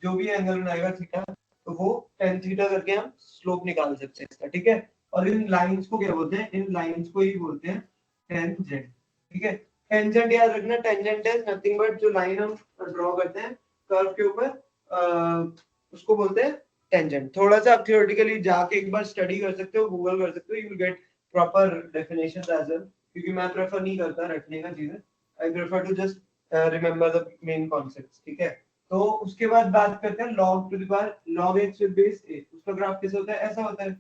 जो भी एंगल बनाएगा थीटा, तो वो टेन थीटा करके हम स्लोप निकाल सकते हैं इसका। ठीक है, और इन लाइंस को क्या बोलते हैं? इन लाइंस को ही बोलते हैं टेंजेंट। ठीक है, टेंजेंट याद रखना, टेंजेंट इज नथिंग बट जो लाइन हम ड्रॉ करते हैं कर्व के ऊपर, उसको बोलते हैं टेंजेंट। थोड़ा सा आप थियोरेटिकली जाके एक बार स्टडी कर सकते हो, गूगल कर सकते हो, you will get proper definitions as well, क्योंकि मैं प्रेफर नहीं करता रटने का चीजें। I prefer to just remember the main concepts. ठीक है, तो उसके बाद बात करते हैं log to the power log x with base a। उसका ग्राफ कैसे होता है? ऐसा होता है,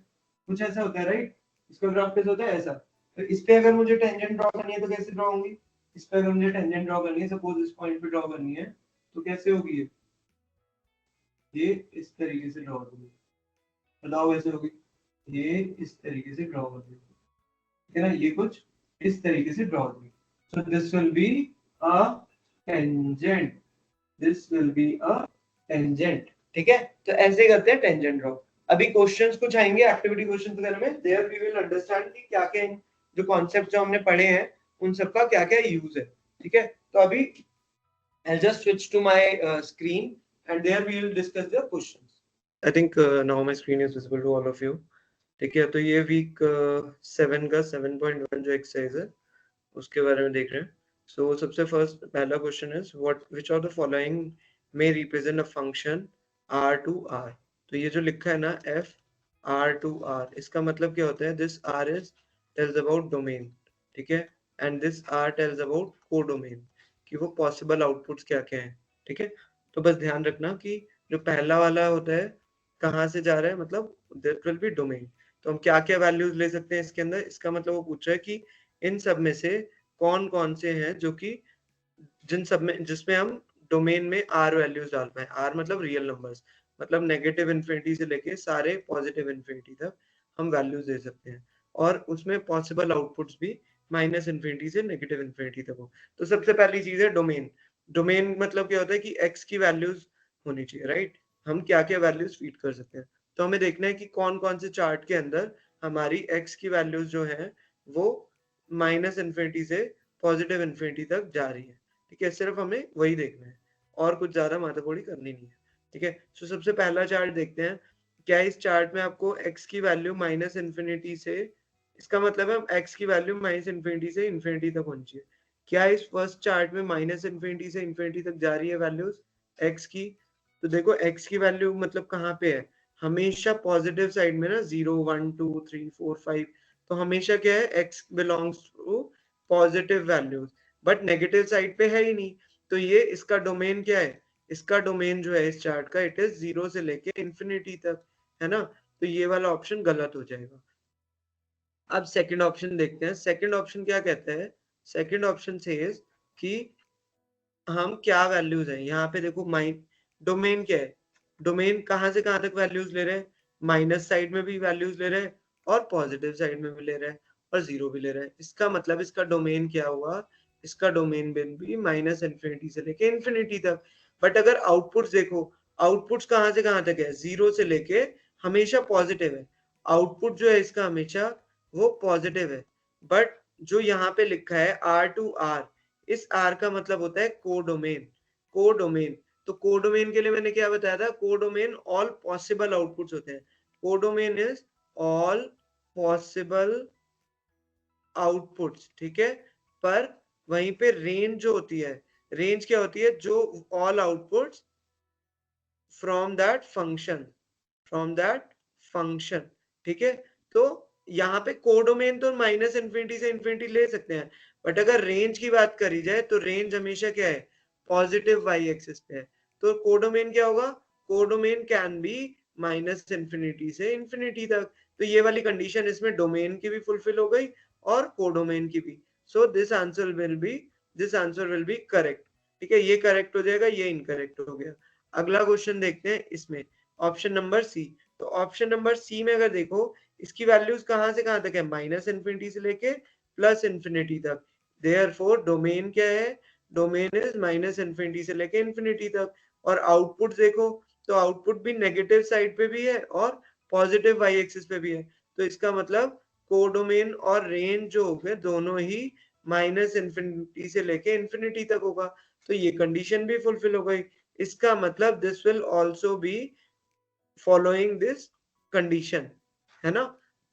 कुछ ऐसा होता है, राइट? इसका ग्राफ कैसे होता है? ऐसा। तो इस पे अगर मुझे टेंजेंट ड्रॉ करनी है तो कैसे ड्रॉ होंगी? इस पे अगर मुझे टेंजेंट ड्रॉ करनी है, सपोज इस पॉइंट पे ड्रॉ करनी है, तो कैसे होगी ये इस तरीके से ड्रॉ होगी। बताओ कैसे होगी? ये इस तरीके से ड्रॉ होगी। ठीक है ना, ये कुछ इस तरीके से ड्रॉ होगी। सो this will be a tangent, this will be a tangent. ठीक है, तो ऐसे करते हैं टेंजेंट ड्रॉ। अभी क्वेश्चंस कुछ आएंगे एक्टिविटी क्वेश्चंस वगैरह में, देयर वी विल अंडरस्टैंड कि क्या क्या जो कॉन्सेप्ट जो हमने पढ़े हैं उन सब का क्या क्या यूज है। ठीक है, तो अभी I'll just switch to my screen and there we will discuss the questions. I think now my screen is visible to all of you. ठीक है, तो ये वीक 7 का 7.1 जो एक्सरसाइज है उसके बारे में देख रहे हैं। सो सबसे फर्स्ट पहला question is what which of the following may represent a function r to r। तो ये जो लिखा है ना f r to r, इसका मतलब क्या होता है? This r is tells about domain, ठीक है, and this r tells about codomain, कि वो पॉसिबल आउटपुट्स क्या क्या हैं। ठीक है, तो बस ध्यान रखना कि जो पहला वाला होता है कहाँ से जा रहा है, मतलब देयर विल बी डोमेन। तो हम क्या क्या वैल्यूज ले सकते हैं इसके अंदर? इसका मतलब वो पूछ रहा है कि इन सब में से कौन कौन से हैं जो कि जिन सब में जिसमें हम डोमेन में आर वैल्यूज डाल पाए। आर मतलब रियल नंबर्स, मतलब नेगेटिव इन्फिनिटी से लेके सारे पॉजिटिव इन्फिनिटी तक हम वैल्यूज दे सकते हैं, और उसमें पॉसिबल आउटपुट्स भी माइनस इन्फिनिटी से नेगेटिव इन्फिनिटी तक हो। तो सबसे पहली चीज है डोमेन। डोमेन मतलब क्या होता है कि एक्स की वैल्यूज होनी चाहिए, राइट? हम क्या क्या वैल्यूज फीड कर सकते हैं, तो हमें देखना है कि कौन कौन से चार्ट के अंदर हमारी एक्स की वैल्यूज जो है वो माइनस इन्फिनिटी से पॉजिटिव इन्फिनिटी तक जा रही है। ठीक है, सिर्फ हमें वही देखना है और कुछ ज्यादा माथापौड़ी करनी नहीं है। ठीक है, तो सबसे पहला चार्ट देखते हैं। क्या इस चार्ट में आपको x की वैल्यू माइनस इन्फिनिटी से, इसका मतलब है x की वैल्यू माइनस इन्फिनिटी से इन्फिनिटी तक होनी चाहिए। क्या इस फर्स्ट चार्ट में माइनस इन्फिनिटी से इन्फिनिटी तक जा रही है वैल्यूज x की? तो देखो x की वैल्यू मतलब कहाँ पे है? हमेशा पॉजिटिव साइड में ना 0 1 2 3 4 5, तो हमेशा क्या है x belongs to positive values, but negative side पे है ही नहीं, तो ये इसका डोमेन क्या है, इसका डोमेन जो है इस चार्ट का इट इज 0 से लेके इंफिनिटी तक, है ना, तो ये वाला ऑप्शन गलत हो जाएगा। अब सेकंड ऑप्शन देखते हैं, सेकंड ऑप्शन क्या कहता है, सेकंड ऑप्शन सेज कि हम क्या वैल्यूज है यहाँ पे देखो, माइन डोमेन क्या है, डोमेन कहाँ से कहाँ तक वैल्यूज ले रहे हैं, माइनस साइड में भी वैल्यूज ले रहे हैं और पॉजिटिव साइड में भी ले रहे हैं और जीरो भी ले रहे हैं, इसका मतलब इसका डोमेन क्या हुआ, इसका डोमेन भी माइनस इन्फिनिटी से लेके इन्फिनिटी तक। बट अगर आउटपुट्स देखो, आउटपुट्स कहाँ से कहाँ तक है, जीरो से लेके हमेशा पॉजिटिव है, आउटपुट जो है इसका हमेशा वो पॉजिटिव है, बट जो यहाँ पे लिखा है R2R, इस R का मतलब होता है कोडोमेन, कोडोमेन, तो कोडोमेन के लिए मैंने क्या बताया था, कोडोमेन ऑल पॉसिबल आउटपुट्स होते हैं, codomain is all possible outputs, ठीक है, पर वहीं पे रेंज जो होती है, रेंज क्या होती है, जो all outputs from that function, from that function, ठीक है, तो यहाँ पे कोडोमेन तो माइनस इन्फिनिटी से इन्फिनिटी ले सकते हैं, बट अगर रेंज की बात करी जाए तो रेंज हमेशा क्या है, पॉजिटिव वाई एक्सिस पे है, तो कोडोमेन क्या होगा, codomain can be minus infinity से इन्फिनिटी तक, तो ये वाली कंडीशन इसमें डोमेन की भी फुलफिल हो गई और कोडोमेन की भी, so this answer will be, this answer will be correct, ठीक है, ये करेक्ट हो जाएगा, ये इनकरेक्ट हो गया। अगला क्वेश्चन देखते हैं इसमें, ऑप्शन नंबर सी, तो ऑप्शन नंबर सी में अगर देखो, इसकी वैल्यूज कहां से कहां तक है, माइनस इन्फिनिटी से लेके प्लस इन्फिनिटी तक, देयरफॉर डोमेन क्या है, डोमेन इज माइनस इन्फिनिटी से लेके इन्फिनिटी तक, और आउटपुट देखो तो आउटपुट भी नेगेटिव साइड पे भी है और पॉजिटिव वाई एक्सिस पे भी है, तो इसका मतलब कोडोमेन और रेंज जो हो गए दोनों ही माइनस इन्फिनिटी से लेके इन्फिनिटी तक होगा, तो ये कंडीशन भी फुलफिल हो गई, इसका मतलब this will also be following this condition, है ना।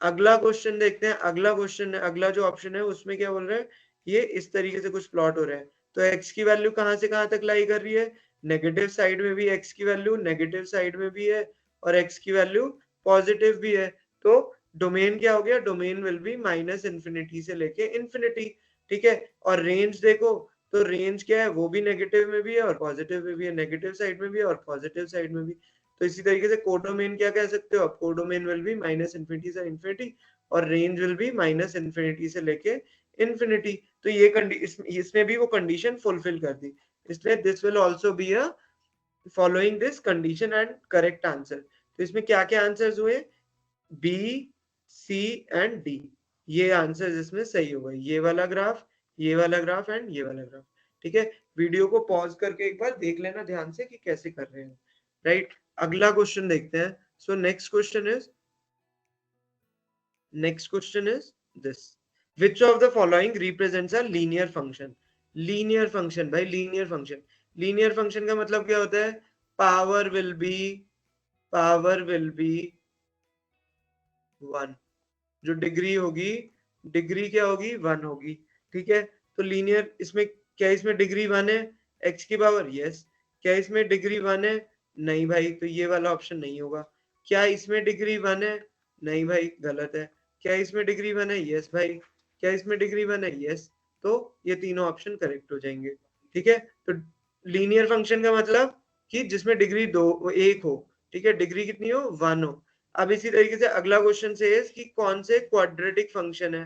अगला क्वेश्चन देखते हैं, अगला क्वेश्चन, अगला जो ऑप्शन है उसमें क्या बोल रहा है, ये इस तरीके से कुछ प्लॉट हो रहा है, तो x की वैल्यू कहां से कहां तक लाई कर रही है, नेगेटिव साइड में भी x की वैल्यू नेगेटिव साइड में भी है और x की वैल्यू पॉजिटिव भी है, तो डोमेन क्या हो गया, domain will be minus infinity से लेके इन्फिनिटी, ठीक है, और रेंज देखो तो रेंज क्या है, वो भी नेगेटिव में भी है और पॉजिटिव में भी है, नेगेटिव साइड में भी है और पॉजिटिव साइड में भी, तो इसी तरीके से कोडोमेन क्या कह सकते हो आप, codomain will be minus infinity से इन्फिनिटी और range will be minus infinity से लेके इन्फिनिटी, तो ये इसने भी वो कंडीशन फुलफिल कर दी, इसलिए this will also be a following this condition and correct answer, तो इसमें क्या क्या आंसर्स हुए, बी सी एंड डी, ये आंसर इसमें सही होगा, ये वाला ग्राफ, ये वाला ग्राफ एंड ये वाला ग्राफ, ठीक है, वीडियो को पॉज करके एक बार देख लेना ध्यान से कि कैसे कर रहे हैं, राइट। अगला क्वेश्चन देखते हैं, so next question is this, which of the following represents a linear function, linear function, भाई लीनियर फंक्शन, लीनियर फंक्शन का मतलब क्या होता है, power will be, power will be 1, जो डिग्री होगी, डिग्री क्या होगी 1 होगी, ठीक है, तो लीनियर इसमें क्या, इसमें डिग्री 1 है x की पावर, यस, क्या इसमें डिग्री 1 है, नहीं भाई, तो ये वाला ऑप्शन नहीं होगा, क्या इसमें डिग्री 1 है, नहीं भाई गलत है, क्या इसमें डिग्री 1 है, यस भाई, क्या इसमें डिग्री 1 है, यस, तो ये तीनों ऑप्शन करेक्ट हो जाएंगे, ठीक है, तो लीनियर फंक्शन का मतलब कि जिसमें डिग्री दो एक हो, ठीक है, डिग्री कितनी हो 1 हो। अब इसी तरीके से अगला क्वेश्चन से कि कौन से क्वाड्रेटिक फंक्शन है,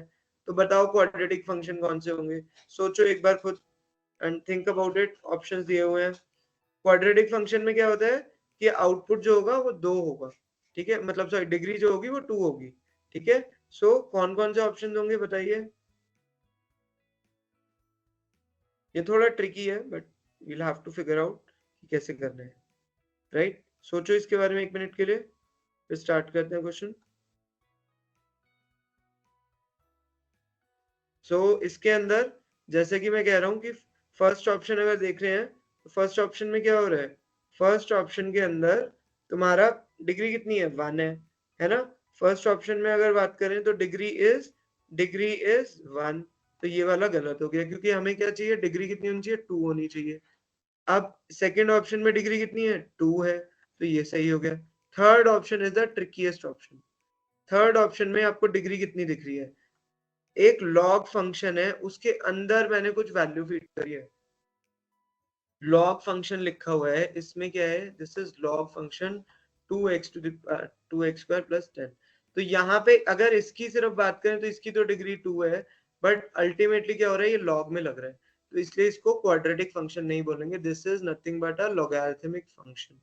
तो बताओ क्वाड्रेटिक फंक्शन कौन से होंगे, सोचो एक बार खुद and think about it, options दिए हुए हैं, क्वाड्रेटिक फंक्शन में क्या होता है कि आउटपुट जो होगा वो 2 होगा, ठीक है, मतलब सॉरी डिग्री जो होगी वो 2 होगी, ठीक है, सो कौन कौन से ऑप्शन होंगे बताइए, ये थोड़ा ट्रिकी है but we'll have to figure out कि कैसे करना है, राइट, सोचो इसके बारे में 1 मिनट के लिए, फिर स्टार्ट करते हैं क्वेश्चन। इसके अंदर जैसे कि मैं कह रहा हूं कि फर्स्ट ऑप्शन अगर देख रहे हैं तो फर्स्ट ऑप्शन में क्या हो रहा है, फर्स्ट ऑप्शन के अंदर तुम्हारा डिग्री कितनी है 1 है ना, फर्स्ट ऑप्शन में अगर बात करें तो डिग्री इज 1, तो ये वाला गलत हो गया क्योंकि हमें क्या चाहिए, डिग्री कितनी होनी चाहिए 2 होनी चाहिए। अब सेकेंड ऑप्शन में डिग्री कितनी है 2 है, तो ये सही हो गया। Third option is the ट्रिकीएस्ट option. Third option में आपको डिग्री कितनी दिख रही है, एक लॉग फंक्शन है, उसके अंदर मैंने कुछ वैल्यू फीड करी है, लॉग फंक्शन लिखा हुआ है, इसमें क्या है, this is log function 2x to two x square plus 10। तो यहाँ पे अगर इसकी सिर्फ बात करें तो इसकी तो डिग्री 2 है, बट अल्टीमेटली क्या हो रहा है, ये लॉग में लग रहा है, तो इसलिए इसको क्वाड्रेटिक फंक्शन नहीं बोलेंगे, this is nothing but a logarithmic function.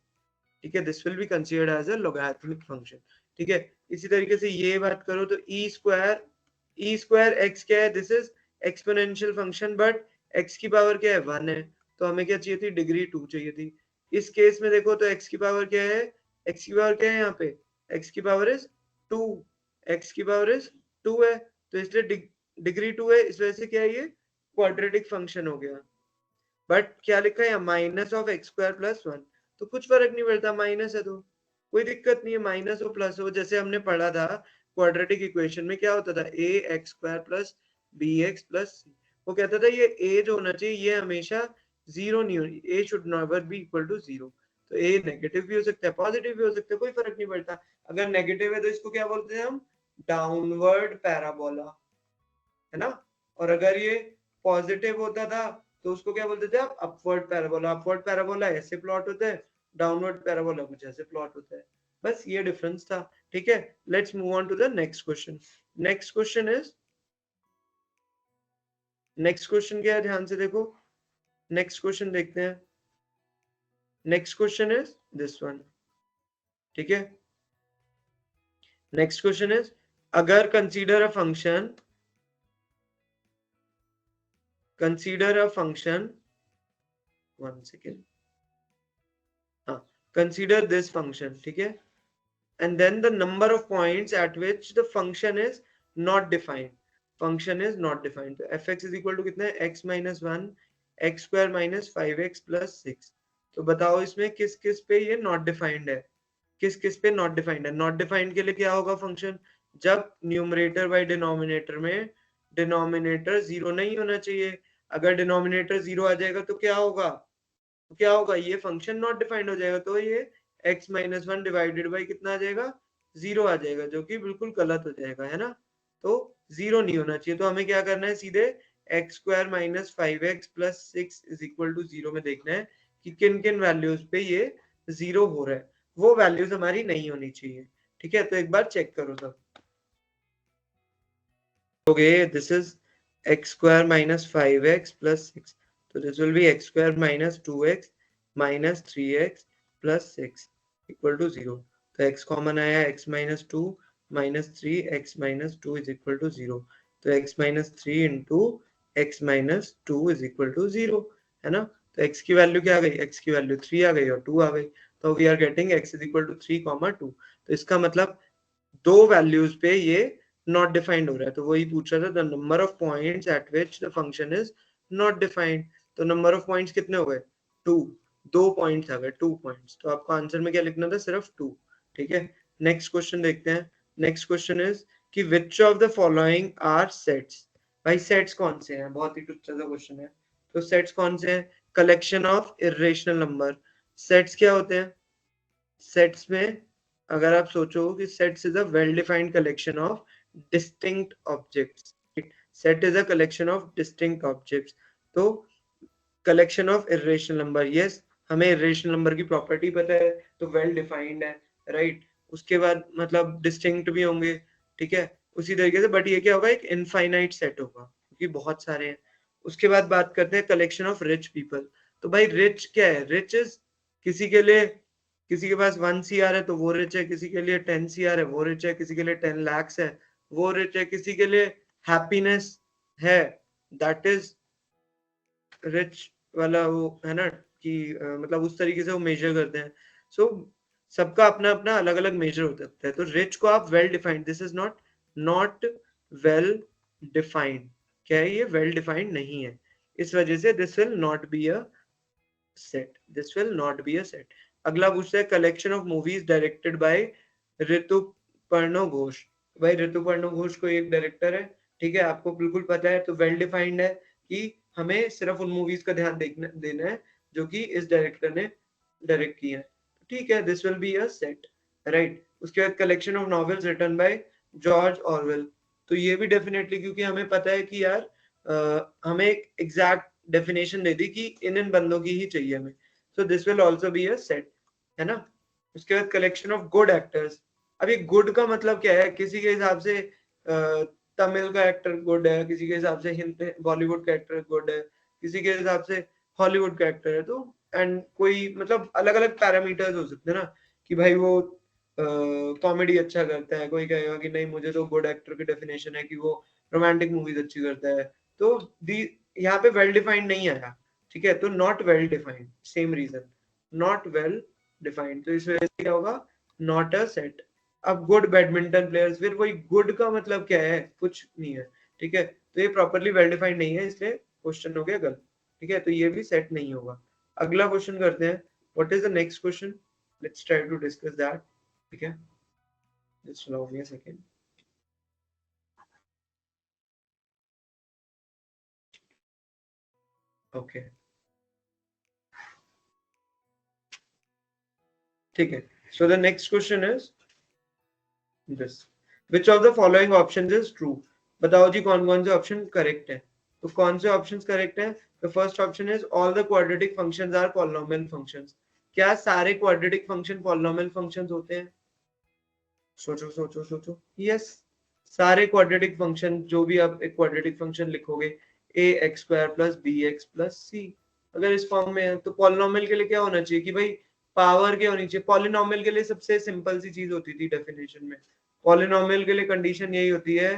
ठीक है, this will be considered as a logarithmic function. ठीक है, इसी तरीके से ये बात करो तो ई स्क्वायर एक्स क्या है, this is exponential function, but x की पावर क्या है, 1 है, तो हमें क्या चाहिए थी, डिग्री 2 चाहिए थी। इस केस में देखो तो एक्स की पावर क्या है, एक्स की पावर क्या है यहाँ पे, एक्स की पावर इज 2, एक्स की पावर इज 2 है, तो इसलिए डिग्री 2 है, इस वजह से क्या है, ये क्वाड्रेटिक फंक्शन हो गया। बट क्या लिखा है, minus of x square plus 1, तो कुछ फर्क नहीं पड़ता, माइनस है तो कोई दिक्कत नहीं है, माइनस हो प्लस हो, जैसे हमने पढ़ा था क्वाड्रेटिक इक्वेशन में क्या होता था, a x square plus b x plus c, वो कहता था ये ए जो होना चाहिए ये हमेशा जीरो नहीं होनी, a should never be equal to zero. तो ए नेगेटिव भी हो सकता है, पॉजिटिव भी हो सकता है, कोई फर्क नहीं पड़ता। अगर नेगेटिव है तो इसको क्या बोलते हैं हम, डाउनवर्ड पैराबोला, है ना। और अगर ये पॉजिटिव होता था तो उसको क्या बोलते थे आप, अपवर्ड पैराबोला। अपवर्ड पैराबोला ऐसे प्लॉट होता है, डाउनवर्ड पैराबोला कुछ ऐसे प्लॉट होता है, बस ये डिफरेंस था। ठीक है, let's move on to the next question. Next question is, next question क्या है, ध्यान से देखो, नेक्स्ट क्वेश्चन देखते हैं। Next question is this one. ठीक है, नेक्स्ट क्वेश्चन इज, अगर consider a function, consider a function, one second, हाँ, कंसीडर दिस फंक्शन, ठीक है, and then the number of points at which the function is not defined, function is not defined, तो fx is equal to कितना है, x minus 1 x square minus 5x plus 6। तो बताओ इसमें किस किस पे ये not defined है, किस किस पे not defined है। not defined के लिए क्या होगा फंक्शन, जब न्यूमरेटर बाय डिनोमिनेटर में डिनोमिनेटर जीरो नहीं होना चाहिए, अगर डिनोमिनेटर जीरो आ जाएगा तो क्या होगा, तो क्या होगा, ये फंक्शन नॉट डिफाइंड हो जाएगा, तो ये x माइनस 1 डिवाइडेड बाई कितना आ जाएगा, जीरो आ जाएगा, जो कि बिल्कुल गलत हो जाएगा, है ना। तो जीरो नहीं होना चाहिए, तो हमें क्या करना है, सीधे x square minus 5x plus 6 is equal to zero में देखना है कि किन किन वैल्यूज पे ये जीरो हो रहा है, वो वैल्यूज हमारी नहीं होनी चाहिए। ठीक है, तो एक बार चेक करो सब। Okay, this is x square minus 5x plus 6. So this will be x square minus 2x minus 3x plus 6 equal to 0. तो x कॉमन आया, x minus 2 minus 3 x minus 2 is equal to 0. तो x minus 3 into x minus 2 is equal to 0, है ना। तो x की value क्या आ गई, x की वैल्यू 3 आ गई और 2 आ गई, तो we are getting x is equal to 3, 2। तो इसका मतलब दो वैल्यूज पे ये नॉट डिफाइंड हो रहा है, तो वही पूछ रहा था, the number of points at which the function is not defined. तो नंबर ऑफ पॉइंट्स कितने हो गए, 2, 2 पॉइंट्स आ गए, 2 पॉइंट्स, तो आपको आंसर में क्या लिखना था, सिर्फ 2। ठीक है, नेक्स्ट क्वेश्चन देखते हैं। नेक्स्ट क्वेश्चन इज कि which of the following are sets. भाई सेट्स कौन से हैं, बहुत ही टुच्चा सा क्वेश्चन है, तो सेट्स कौन से हैं, collection of irrational number. Sets क्या होते हैं, सेट्स में अगर आप सोचो कि sets is a well defined collection of distinct objects, set is a collection of distinct objects. तो collection of irrational number, yes, हमें इर्रेशनल नंबर की प्रॉपर्टी पता है, तो वेल डिफाइंड है, राइट। उसके बाद मतलब डिस्टिंक्ट भी होंगे, ठीक है, उसी तरीके से, बट ये क्या होगा, एक इनफाइनाइट सेट होगा क्योंकि बहुत सारे हैं। उसके बाद बात करते हैं कलेक्शन ऑफ रिच पीपल। तो भाई रिच क्या है, रिच इज किसी के लिए, किसी के पास 1 CR है तो वो रिच है, किसी के लिए 10 CR है वो रिच है, किसी के लिए 10 lakhs है वो रिच है, किसी के लिए हैप्पीनेस है, दैट इज रिच वाला, वो है ना कि मतलब उस तरीके से वो मेजर करते हैं। सो सबका अपना अपना अलग अलग मेजर हो सकता है, तो रिच को आप well defined, this is not not well defined, क्या है, ये वेल डिफाइंड नहीं है, इस वजह से this will not be a set, this will not be a set. अगला पूछता है collection of movies directed by Rituparno Ghosh. भाई ऋतुपर्णो घोष कोई एक डायरेक्टर है, ठीक है, आपको बिल्कुल पता है, तो वेल डिफाइंड है कि हमें सिर्फ उन मूवीज का ध्यान देखना देना है जो कि इस डायरेक्टर ने डायरेक्ट किया है, ठीक है, this will be a set. Right. उसके बाद collection of novels written by George Orwell. तो ये भी डेफिनेटली, क्योंकि हमें पता है कि यार हमें एक एग्जैक्ट डेफिनेशन दे दी कि इन बंदों की ही चाहिए हमें, सो this will also be a set, है ना। उसके बाद कलेक्शन ऑफ गुड एक्टर्स। अब ये गुड का मतलब क्या है, किसी के हिसाब से तमिल का एक्टर गुड है, किसी के हिसाब से हिंदी बॉलीवुड का एक्टर गुड है, किसी के हिसाब से हॉलीवुड का एक्टर है। तो एंड कोई मतलब अलग अलग पैरामीटर्स हो सकते हैं ना, कि भाई वो कॉमेडी अच्छा करता है, कोई कहेगा कि नहीं मुझे तो गुड एक्टर की डेफिनेशन है कि वो रोमांटिक मूवीज अच्छी करता है। तो दी यहाँ पे वेल डिफाइंड नहीं आया, ठीक है, तो not well defined, same reason, not well defined, तो इस वजह से क्या होगा, नॉट अ सेट। अब गुड बैडमिंटन प्लेयर्स, फिर वही गुड का मतलब क्या है, कुछ नहीं है, ठीक है, तो ये प्रॉपरली वेल डिफाइंड नहीं है, इसलिए क्वेश्चन हो गया गलत, ठीक है, तो ये भी सेट नहीं होगा। अगला क्वेश्चन करते हैं, what is the next question, let's try to discuss that, ठीक है, just allow me a second. Okay, ठीक है, so the next question is this, which of the following options is true. बताओ जी कौन कौन से ऑप्शन करेक्ट है। तो कौन से ऑप्शंस करेक्ट है, the first option is all the quadratic functions are polynomial functions. क्या सारे क्वाड्रेटिक फंक्शन पॉलिनोमियल फंक्शंस होते हैं, सोचो सोचो सोचो, यस, सारे क्वाड्रेटिक फंक्शन, जो भी आप एक क्वाड्रेटिक फंक्शन लिखोगे, a x square plus b x plus c, अगर इस फॉर्म में है, तो पॉलिनोमियल के लिए क्या होना चाहिए कि भाई पावर क्या होनी चाहिए। पॉलिनोमियल के लिए सबसे सिंपल सी चीज होती थी डेफिनेशन में, पॉलिनोमियल के लिए कंडीशन यही होती है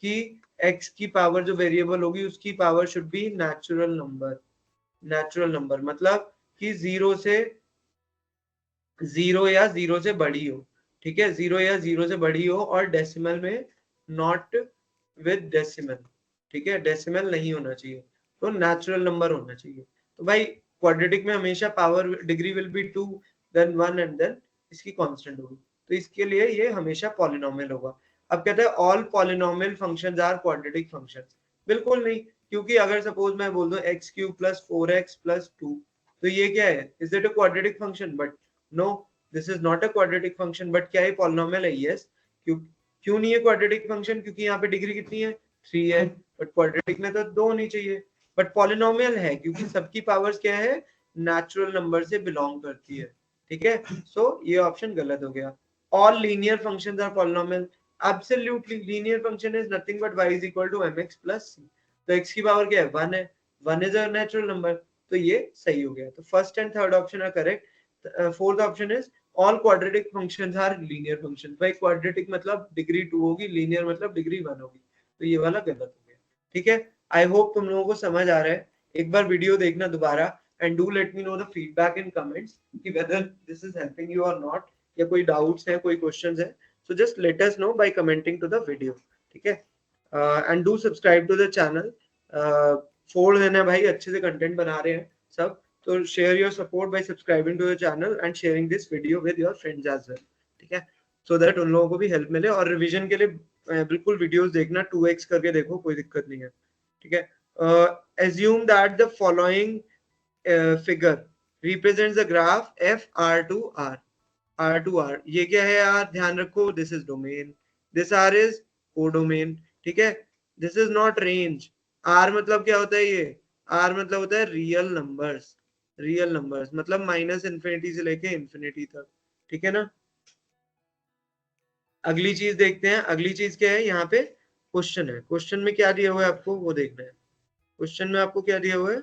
कि एक्स की पावर जो वेरिएबल होगी उसकी power should be natural number. Natural number मतलब कि जीरो या जीरो से बड़ी हो, ठीक है, जीरो या जीरो से बड़ी हो, और डेसिमल में नॉट विद डेसिमल, ठीक है, डेसिमल नहीं होना चाहिए, तो नेचुरल नंबर होना चाहिए। तो भाई क्वाड्रेटिक में हमेशा power degree will be 2 then 1 and then इसकी कांस्टेंट होगी, तो इसके लिए ये हमेशा पॉलिनोमियल होगा। अब कहते हैं all polynomial functions are quadratic functions, बिल्कुल नहीं, क्योंकि अगर सपोज मैं बोल दूं x cube plus 4x plus 2, तो ये क्या है, is it a quadratic function, but no, this is not a quadratic function, but क्या है, पॉलिनोमियल है, यस। क्यों क्यों नहीं है क्वाड्रेटिक फंक्शन, क्योंकि यहाँ पे डिग्री कितनी है, 3 है, बट क्वाड्रेटिक में तो 2 होनी चाहिए, बट पॉलिनोमियल है क्योंकि सबकी पावर्स क्या है, नेचुरल नंबर से बिलोंग करती है, ठीक है, सो ये ऑप्शन गलत हो गया। All linear functions are polynomial, absolutely, linear function is nothing but y is equal to mx plus c, तो x की पावर क्या है, 1 है, 1 इज अ नेचुरल नंबर, तो ये सही हो गया, तो first and third option are correct. Fourth option is all quadratic functions are linear function, भाई क्वाड्रेटिक मतलब डिग्री 2 होगी, लीनियर मतलब डिग्री 1 होगी, तो ये वाला गलत हो गया, ठीक है। आई होप तुम लोगों को समझ आ रहा है, एक बार वीडियो देखना दोबारा, and do let me know the feedback in comments कि whether this is helping you और नॉट, या कोई डाउट्स है, कोई क्वेश्चंस है, so just let us know by commenting to the video, ठीक है, and do subscribe to the channel. फोड़ देना भाई, अच्छे से कंटेंट बना रहे हैं सब, तो share your support by subscribing to the channel and sharing this video with your friends as well, ठीक है, सो दैट उन लोगों को भी हेल्प मिले, और रिवीजन के लिए बिल्कुल वीडियोस देखना, 2x करके देखो, कोई दिक्कत नहीं है, ठीक है। assume that the following figure represents the graph f r to r, r to r, ये क्या है यार, ध्यान रखो, this is domain, this r is codomain, ठीक है, this is not range. r मतलब क्या होता है, ये r मतलब होता है रियल नंबर्स, रियल नंबर्स मतलब माइनस इन्फिनिटी से लेके इन्फिनिटी तक, ठीक है ना। अगली चीज देखते हैं, अगली चीज क्या है, यहाँ पे क्वेश्चन है, क्वेश्चन में क्या दिया हुआ है आपको वो देखना है। क्वेश्चन में आपको क्या दिया हुआ है,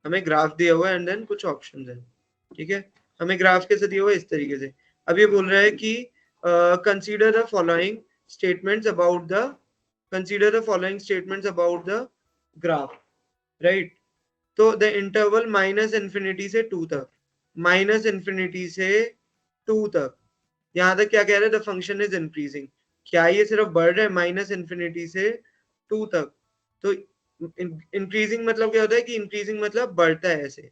हमें ग्राफ दिया हुआ है एंड देन कुछ ऑप्शंस हैं, ठीक है, हमें ग्राफ कैसे दिया हुआ है, इस तरीके से। अब ये बोल रहा है कि consider the following statements about the, consider the following statements about the graph, right. तो द इंटरवल माइनस इन्फिनिटी से 2 तक, माइनस इन्फिनिटी से 2 तक, यहाँ तक क्या कह रहे हैं, द फंक्शन इज इंक्रीजिंग, क्या ये सिर्फ बढ़ रहा है माइनस इन्फिनिटी से 2 तक, तो इंक्रीजिंग मतलब क्या होता है कि इंक्रीजिंग मतलब बढ़ता है, ऐसे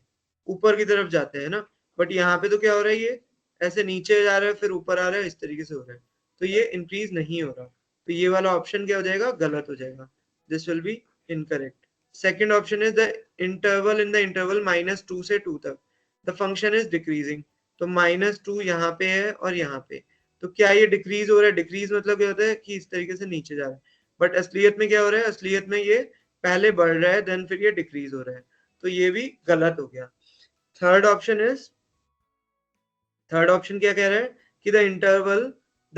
ऊपर की तरफ जाते हैं ना, बट यहाँ पे तो क्या हो रहा है, ये ऐसे नीचे जा रहा है फिर ऊपर आ रहा है, इस तरीके से हो रहा है, तो ये इंक्रीज नहीं हो रहा, तो ये वाला ऑप्शन क्या हो जाएगा, गलत हो जाएगा, this will be incorrect. Second option is the interval in the interval -2 से 2 तक, द फंक्शन इज डिक्रीजिंग। तो -2 यहाँ पे है और यहाँ पे, तो क्या ये डिक्रीज हो रहा है? डिक्रीज मतलब क्या होता है कि इस तरीके से नीचे जा रहा है, बट असलियत में क्या हो रहा है? असलियत में ये पहले बढ़ रहा है देन फिर ये डिक्रीज हो रहा है, तो ये भी गलत हो गया। Third option is, third option क्या कह रहा है कि द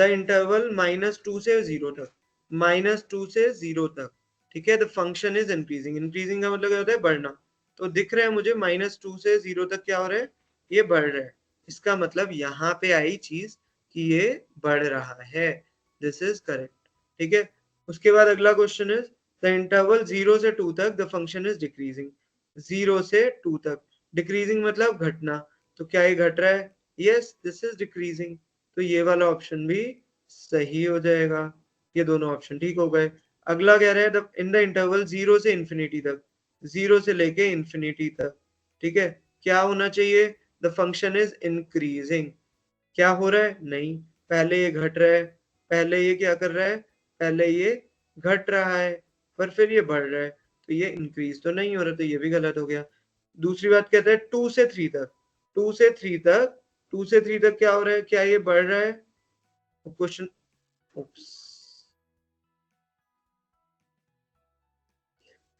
इंटरवल -2 से 0 तक, -2 से 0 तक, ठीक है, the function is increasing. Increasing का मतलब क्या होता है? बढ़ना। तो दिख रहा है मुझे -2 से 0 तक क्या हो रहा है? ये बढ़ रहा है। इसका मतलब यहाँ पे आई चीज कि ये बढ़ रहा है। दिस इज करेक्ट, ठीक है। उसके बाद अगला क्वेश्चन इज द इंटरवल 0 से 2 तक द फंक्शन इज डिक्रीजिंग। 0 से 2 तक, डिक्रीजिंग मतलब घटना, तो क्या ये घट रहा है? Yes, this is decreasing. तो ये वाला ऑप्शन भी सही हो जाएगा। ये दोनों ऑप्शन ठीक हो गए। अगला कह रहा है इन द इंटरवल 0 से इंफिनिटी तक, 0 से लेके इंफिनिटी तक, ठीक है, क्या होना चाहिए? The function is increasing. क्या हो रहा है? नहीं, पहले ये घट रहा है, पहले ये क्या कर रहा है? पहले ये घट रहा है, पर फिर ये बढ़ रहा है, तो ये इंक्रीज तो नहीं हो रहा, तो ये भी गलत हो गया। दूसरी बात कहता है 2 से 3 तक, 2 से 3 तक, 2 से 3 तक क्या हो रहा है? क्या ये बढ़ रहा है? क्वेश्चन,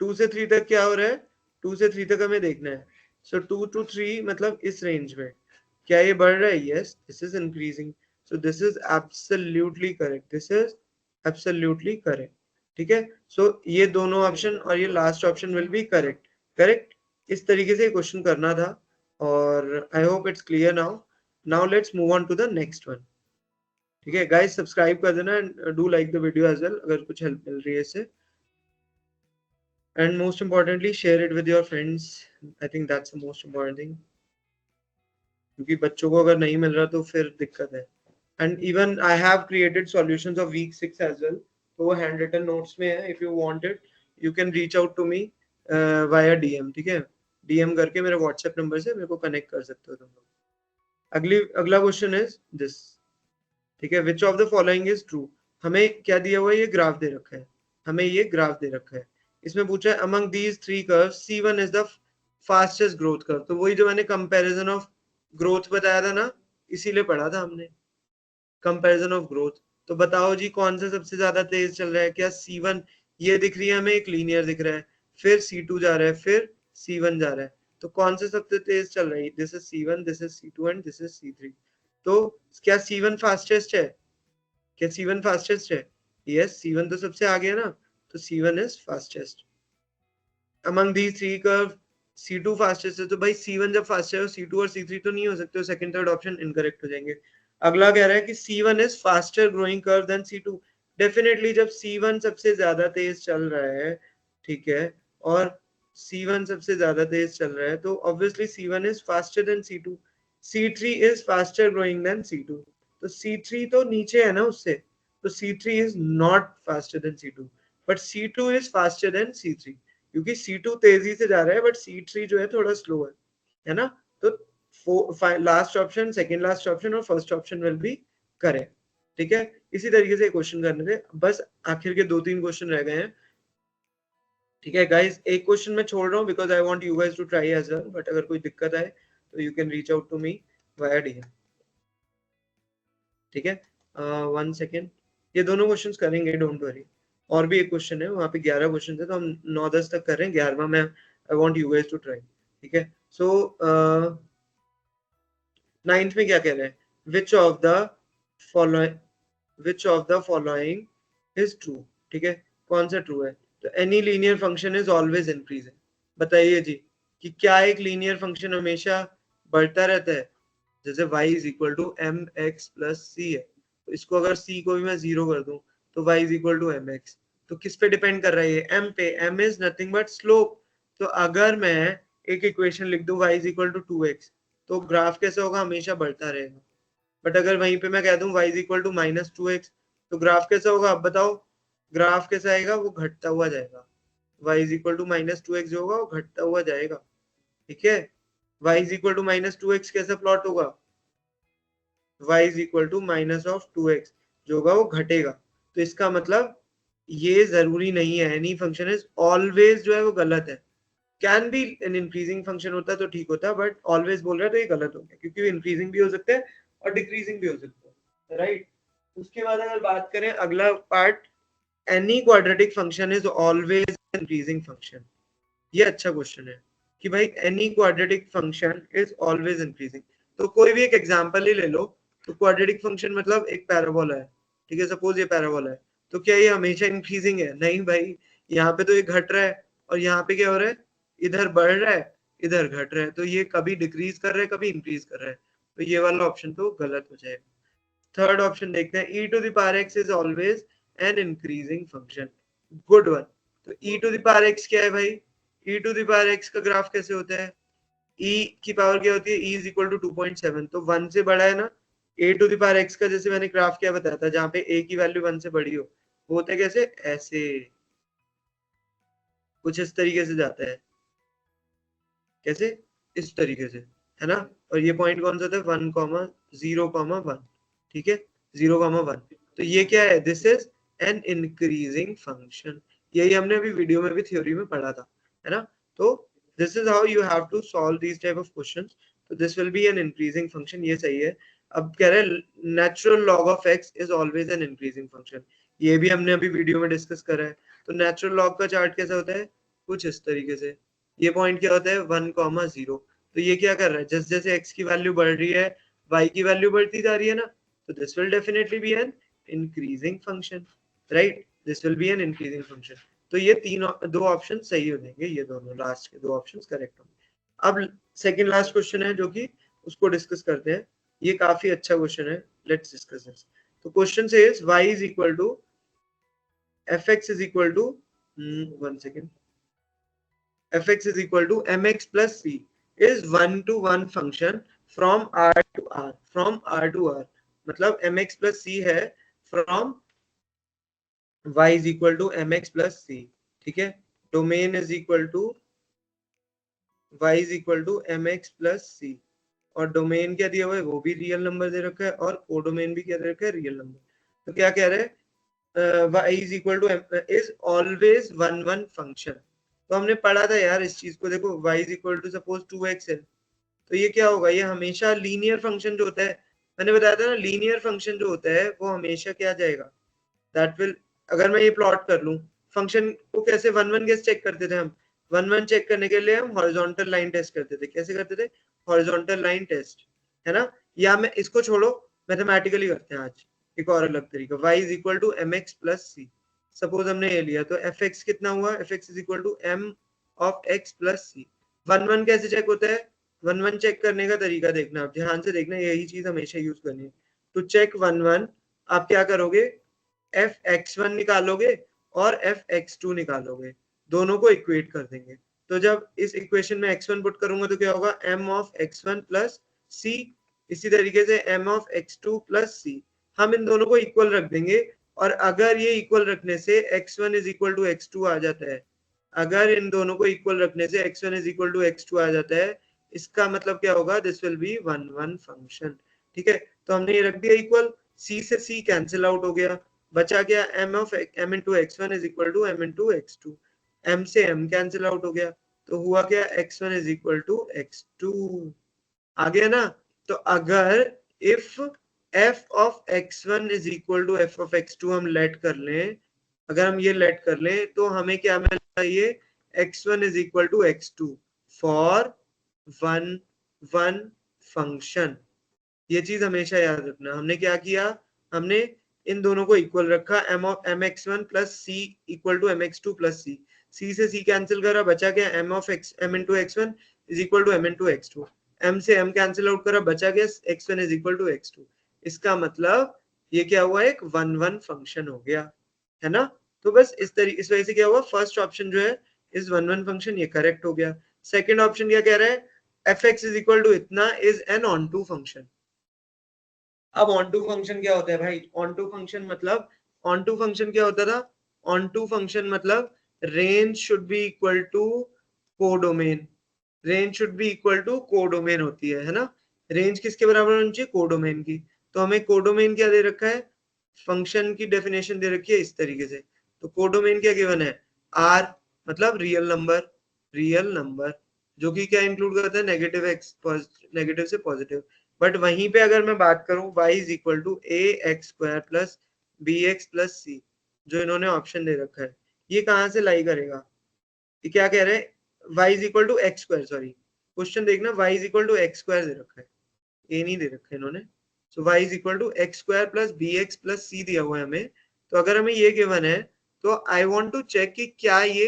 2 से 3 तक क्या हो रहा है? 2 से 3 तक हमें देखना है। सो 2 to 3 मतलब इस रेंज में क्या ये बढ़ रहा है? Yes, this is increasing. So this is absolutely correct, this is absolutely correct, ठीक है। सो ये दोनों ऑप्शन और ये last option will be correct. Correct, इस तरीके से क्वेश्चन करना था, और I hope it's clear now. Now let's move on to the next one, ठीक है। गाइस सब्सक्राइब कर देना and do like the video as well अगर कुछ हेल्प मिल रही है इससे, and most importantly share it with your friends. I think that's the most important thing, क्योंकि बच्चों को अगर नहीं मिल रहा तो फिर दिक्कत है। And even I have created solutions of week 6 as well, तो वो हैंड रिटन नोट्स में है। If you want it you can reach out to me via DM, ठीक है। डीएम करके मेरे व्हाट्सएप नंबर से मेरे को कनेक्ट कर सकते हो तुम लोग। अगला क्वेश्चन इज दिस, ठीक है, विच of the following is true. हमें क्या दिया हुआ है? ये ग्राफ दे रखा है, हमें ये ग्राफ दे रखा है। इसमें पूछा है among these three curves C1 is the fastest growth curve. तो वही जो मैंने कंपैरिजन ऑफ ग्रोथ बताया था ना, इसीलिए पढ़ा था हमने कंपैरिजन ऑफ ग्रोथ। तो बताओ जी कौन सा सबसे ज्यादा तेज चल रहा है? क्या C1? ये दिख रही है हमें, एक लीनियर दिख रहा है, फिर C2 जा रहा है, फिर C1 जा रहा है, तो कौन सा सबसे तेज चल रहा है? This is C1, this is C2 and this is C3। तो क्या C1 फास्टेस्ट है? क्या C1 फास्टेस्ट है? यस, C1 तो सबसे आगे है ना, तो C1 is fastest. Among these three curve C2 fastest है, तो भाई C1 जब फास्टेस्ट है तो C2 और C3 तो नहीं हो सकते, तो सेकंड थर्ड ऑप्शन इनकरेक्ट हो जाएंगे। अगला कह रहा है कि C1 is faster growing curve than C2। Definitely जब C1 सबसे ज्यादा तेज चल रहा है, ठीक है, और C1 सबसे ज्यादा तेज चल रहा है, तो obviously C1 is faster than C2। C3 is faster growing than C2, तो C3 तो नीचे है ना उससे, तो C3 is not faster than C2, but C2 is faster then C3, क्योंकि C2 तेजी से जा रहा है बट C3 जो है थोड़ा स्लो है ना। तो last option, second last option और first option will be correct, ठीक है। इसी तरीके से क्वेश्चन करने थे, बस आखिर के 2-3 क्वेश्चन रह गए हैं, ठीक है गाइस। एक क्वेश्चन मैं छोड़ रहा हूँ because I want you guys to try as well, but अगर कोई दिक्कत आए तो you can reach out to me via DM, ठीक है। 1 सेकेंड, ये दोनों क्वेश्चंस करेंगे, डोंट वरी। और भी एक क्वेश्चन है, वहाँ पे 11 क्वेश्चन है, तो हम 9-10 तक कर रहे हैं, 11वां मैं I want you guys to try, ठीक है। सो नाइन्थ में क्या कह रहे हैं? Which of the following, which of the following is true, ठीक है, कौन सा ट्रू है? तो any linear function is always increasing. बताइए जी कि क्या एक लीनियर फंक्शन हमेशा बढ़ता रहता है? जैसे y is equal to m x plus c है, तो इसको अगर c को भी मैं 0 कर दूं तो y is equal to m x. तो किस पे डिपेंड कर रहा है ये? m पे। m is nothing but slope. तो अगर मैं एक इक्वेशन लिख दूं y is equal to 2x, तो ग्राफ कैसे होगा? हमेशा बढ़ता रहेगा। बट अगर वहीं पे मैं कह दूं y is equal to -2x, तो ग्राफ कैसा होगा? अब बताओ, ग्राफ कैसा आएगा? वो घटता हुआ जाएगा। y is equal to -2x जो होगा वो घटता हुआ जाएगा, ठीक है। y is equal to -2x कैसा प्लॉट होगा? y is equal to minus of 2x जो होगा वो घटेगा। तो इसका मतलब ये जरूरी नहीं है एनी फंक्शन इज ऑलवेज जो है वो गलत है। Can be an increasing function होता तो ठीक होता, बट ऑलवेज बोल रहा है तो ये गलत हो गया, क्योंकि इंक्रीजिंग भी हो सकता है और डिक्रीजिंग भी हो सकता है, राइट। उसके बाद अगर बात करें अगला part, any quadratic function is always increasing function. ये अच्छा क्वेश्चन है कि भाई any quadratic function is always increasing. तो कोई भी एक एग्जांपल ही ले लो। तो क्वाड्रेटिक फंक्शन मतलब एक पैराबोला है, ठीक है, सपोज ये पैराबोला है, तो क्या ये हमेशा इंक्रीजिंग है? नहीं भाई, यहाँ पे तो ये घट रहा है और यहाँ पे क्या हो रहा है, इधर बढ़ रहा है, इधर घट रहा है, तो ये कभी डिक्रीज कर रहा है कभी इंक्रीज कर रहा है, तो ये वाला ऑप्शन तो गलत हो जाएगा। थर्ड ऑप्शन देखते हैं, e to the power x is always an increasing function. Good one. तो e to the power x क्या है भाई? e to the power x का ग्राफ कैसे होता है? e की पावर क्या होती है? e इज इक्वल टू 2.7, तो 1 से बड़ा है ना। a to the power x का जैसे मैंने ग्राफ क्या बताया था, जहां पे a की वैल्यू 1 से बड़ी हो, वो होता है कैसे? ऐसे कुछ इस तरीके से जाता है। कैसे? इस तरीके से, है ना। और ये पॉइंट कौन सा था? 1,0,1, ठीक है, 0,1। तो ये क्या है? This is an increasing function. यही हमने अभी वीडियो में भी थ्योरी में पढ़ा था, है ना। तो this is how you have to solve these type of questions. तो this will be an increasing function, ये सही है। अब कह रहे हैं natural log of x is always an increasing function. ये भी हमने अभी वीडियो में डिस्कस करा है। तो नेचुरल लॉग का चार्ट कैसा होता है? कुछ इस तरीके से। ये पॉइंट क्या होता है? 1,0। तो ये क्या कर रहा है? जैसे जैसे x की वैल्यू बढ़ रही है, y की वैल्यू बढ़ती जा रही है ना, तो this will definitely be an increasing function, right. This will be an increasing function. तो ये दो ऑप्शन सही हो जाएंगे, ये दोनों लास्ट के दो ऑप्शन करेक्ट होंगे। अब सेकंड लास्ट क्वेश्चन है जो कि उसको डिस्कस करते हैं। ये काफी अच्छा क्वेश्चन है, लेट्स डिस्कस दिस। तो question says y is equal to fx is equal to 1 second, fx is equal to mx plus c is 1-to-1 function from r to r, from r to r। मतलब mx plus c है from y is equal to mx plus c, ठीक है। Domain is equal to y is equal to mx plus c, और domain क्या दिया हुआ है? वो भी रियल नंबर दे रखा है, और कोडोमेन भी क्या दे रखा है? Real number. तो क्या कह रहे हैं? y is equal to is always 1-1 function. तो हमने पढ़ा था यार इस चीज को, देखो y is equal to suppose 2x है, तो ये क्या होगा? ये हमेशा लीनियर फंक्शन जो होता है, मैंने बताया था ना, लीनियर फंक्शन जो होता है वो हमेशा क्या जाएगा? दैट विल, अगर मैं ये प्लॉट कर लूं फंक्शन को, कैसे 1-1 कैसे चेक करते थे हम? 1-1 चेक करने के लिए हम हॉरिजॉन्टल लाइन टेस्ट करते थे। कैसे करते थे? हॉरिजॉन्टल लाइन टेस्ट, है ना। या मैं इसको छोड़ो, मैथमेटिकली करते हैं आज एक और अलग तरीका। y is equal to m x plus c. Suppose हमने ये लिया, तो एफ एक्स कितना हुआ? F x is equal to m of x plus c. 1-1 कैसे चेक होता है? 1-1 चेक करने का तरीका देखना, आप ध्यान से देखना, यही चीज हमेशा यूज करनी है। तो चेक 1-1 आप क्या करोगे? एफ एक्स वन निकालोगे और एफ एक्स टू निकालोगे, दोनों को इक्वेट कर देंगे। तो जब इस इक्वेशन में x1 पुट करूंगा तो क्या होगा? m of x1 plus c। इसी तरीके से m of x2 plus c, हम इन दोनों को इक्वल रख देंगे। और अगर ये इक्वल रखने से x1 is equal to x2 आ जाता है, अगर इन दोनों को इक्वल रखने से x1 is equal to x2 आ जाता है, इसका मतलब क्या होगा? दिस विल बी 1-1 फंक्शन, ठीक है। तो हमने ये रख दिया इक्वल, c से c कैंसिल आउट हो गया, बचा गया m of m into x1 is equal to m into x2। m से m कैंसिल आउट हो गया, तो हुआ क्या? x1 is equal to x2 आ गया ना। तो अगर if f of x1 is equal to f of x2 हम लेट कर लें, अगर हम ये लेट कर लें, तो हमें क्या मिलना चाहिए? x1 is equal to x2 for 1-1 function. ये चीज हमेशा याद रखना। हमने क्या किया? हमने इन दोनों को इक्वल रखा, m of m x one plus c equal to m x two plus c. C से सी कैंसिल करा, बचा गया m of x m into x one is equal to m into x two. m से m cancel out करा, बचा गया x1 is equal to x2। इसका मतलब ये क्या हुआ? एक 1-1 फंक्शन हो गया, है ना। तो बस इस वजह से क्या हुआ? फर्स्ट ऑप्शन जो है इज 1-1 फंक्शन, ये करेक्ट हो गया। सेकेंड ऑप्शन क्या कह रहा है? F x is equal to इतना is an onto function. अब ऑन टू फंक्शन क्या होता है भाई? ऑन टू फंक्शन मतलब, ऑन टू फंक्शन क्या होता था? ऑन टू फंक्शन मतलब range should be equal to codomain. Range should be equal to codomain होती है ना। रेंज किसके बराबर होनी चाहिए? कोडोमेन की। तो हमें कोडोमेन क्या दे रखा है? फंक्शन की डेफिनेशन दे रखी है इस तरीके से। तो कोडोमेन क्या गिवन है? आर मतलब रियल नंबर, रियल नंबर, जो कि क्या इंक्लूड करता है नेगेटिव एक्स, नेगेटिव से पॉजिटिव। बट वहीं पे अगर मैं बात करूं y is equal to a x square plus b x plus c, जो इन्होंने ऑप्शन दे रखा है, ये कहाँ से लाई करेगा? ये क्या कह रहे हैं? y is equal to x square, sorry question देखना, y is equal to x square दे रखा है, ए नहीं दे रखा है इन्होंने। So y is equal to x square plus b x plus c दिया हुआ है हमें। तो अगर हमें ये गिवन है तो आई वांट टू चेक कि क्या ये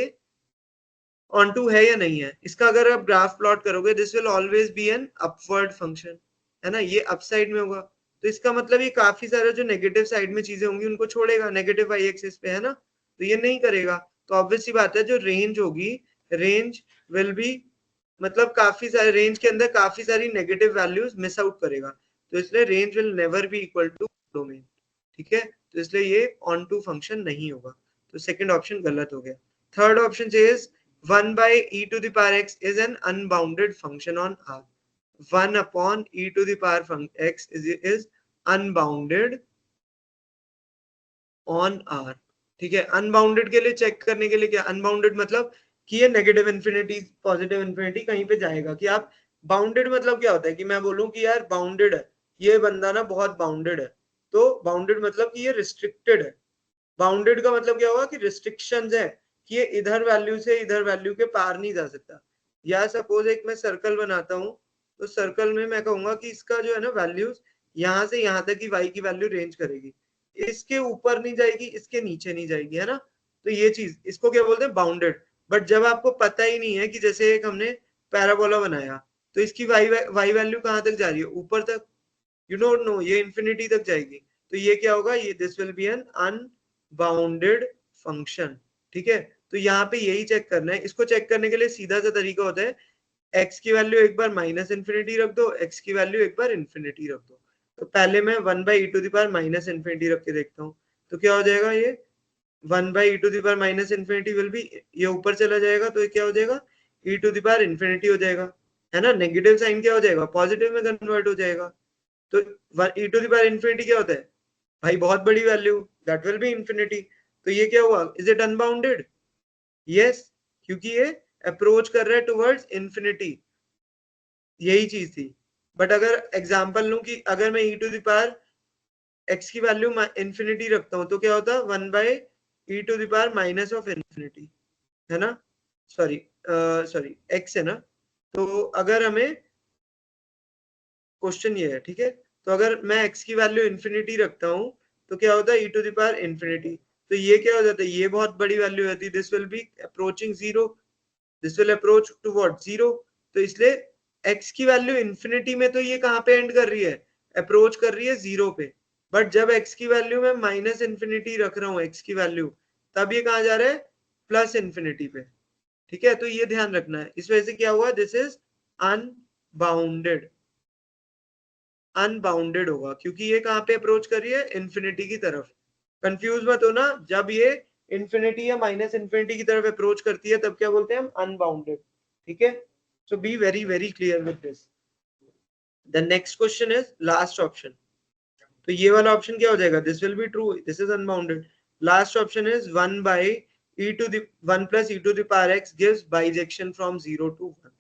ऑन टू है या नहीं है। इसका अगर आप ग्राफ प्लॉट करोगे, this will always be an upward function, है ना, ये अप साइड में होगा। तो इसका मतलब ये काफी सारे जो नेगेटिव साइड में चीजें होंगी उनको छोड़ेगा, नेगेटिव वाई एक्सिस पे, है ना, तो ये नहीं करेगा। तो ऑब्वियस सी बात है जो रेंज होगी, रेंज विल बी, मतलब काफी सारे रेंज के अंदर काफी सारी नेगेटिव वैल्यूज मिस आउट करेगा। तो इसलिए range will never be equal to domain, ठीक है। तो इसलिए ये ऑन टू फंक्शन नहीं होगा, तो सेकंड ऑप्शन गलत हो गया। Third option is 1 by e to the power x is an unbounded function on R. 1 upon e to the power x is unbounded on R, ठीक है। अनबाउंडेड के लिए चेक करने के लिए क्या, अनबाउंडेड मतलब कि ये नेगेटिव इन्फिनिटी पॉजिटिव इन्फिनिटी कहीं पे जाएगा, कि आप बाउंडेड मतलब क्या होता है कि मैं बोलूं कि यार बाउंडेड है, ये बंदा ना बहुत बाउंडेड है, तो बाउंडेड मतलब कि ये रिस्ट्रिक्टेड है। बाउंडेड का मतलब क्या होगा कि रिस्ट्रिक्शंस है, कि ये इधर वैल्यू से इधर वैल्यू के पार नहीं जा सकता। या सपोज एक मैं सर्कल बनाता हूं, तो सर्कल में मैं कहूंगा कि इसका जो है ना वैल्यूज यहां से यहां तक की y की वैल्यू रेंज करेगी, इसके ऊपर नहीं जाएगी, इसके नीचे नहीं जाएगी, है ना। तो ये चीज, इसको क्या बोलते हैं, बाउंडेड। बट जब आपको पता ही नहीं है कि जैसे एक हमने पैराबोला बनाया, तो इसकी y वैल्यू कहां तक जा रही है, ऊपर तक, यू डोंट नो, ये इंफिनिटी तक जाएगी। तो ये क्या होगा, ये this will be an unbounded function, ठीक है। तो यहाँ पे यही चेक करना है। इसको चेक करने के लिए सीधा सा तरीका होता है, x की वैल्यू एक बार माइनस इन्फिनिटी रख दो, x की वैल्यू एक बार इन्फिनिटी रख दो। तो पहले मैं 1 by e to the power minus infinity रख के देखता हूँ, तो क्या हो जाएगा, ये 1 by e to the power minus infinity will be, ये ऊपर चला जाएगा तो ये क्या हो जाएगा, e to the power infinity हो जाएगा, है ना। नेगेटिव साइन क्या हो जाएगा, पॉजिटिव में कन्वर्ट हो जाएगा। तो e to the power infinity क्या होता है भाई, बहुत बड़ी value, that will be infinity. तो ये क्या हुआ, इज इट अनबाउंडेड? यस, क्योंकि ये अप्रोच कर रहा है टुवर्ड्स इन्फिनिटी, यही चीज थी। बट अगर एग्जांपल लूं कि अगर मैं e to the power x की वैल्यू इन्फिनिटी रखता हूं, तो क्या होता है, 1 by e to the power minus of infinity, है ना, सॉरी सॉरी एक्स है ना। तो अगर हमें, क्वेश्चन ये है, ठीक है, तो अगर मैं x की वैल्यू इन्फिनिटी रखता हूं, तो क्या होता है, ई टू द पावर इन्फिनिटी। तो ये क्या हो जाता है, ये बहुत बड़ी वैल्यू होती है, this will B approaching zero, this will approach toward zero. तो इसलिए x की वैल्यू इन्फिनिटी में तो ये कहाँ पे एंड कर रही है, अप्रोच कर रही है जीरो पे। बट जब x की वैल्यू में माइनस इन्फिनिटी रख रहा हूँ, x की वैल्यू, तब ये कहाँ जा रहा है, प्लस इन्फिनिटी पे, ठीक है। तो ये ध्यान रखना है, इस वजह से क्या हुआ, दिस इज अनबाउंडेड, अनबाउंडेड होगा, क्योंकि ये कहां पे अप्रोच कर रही है, इन्फिनिटी की तरफ। कंफ्यूज मत होना, जब ये इन्फिनिटी या माइनस इन्फिनिटी की तरफ अप्रोच करती है तब क्या बोलते हैं हम, अनबाउंडेड, ठीक है। So be very very clear with this. The next question is last option. तो ये वाला ऑप्शन क्या हो जाएगा, this will be true, this is unbounded. Last option is 1 by e to the 1 plus e to the power x gives bijection from 0 to 1।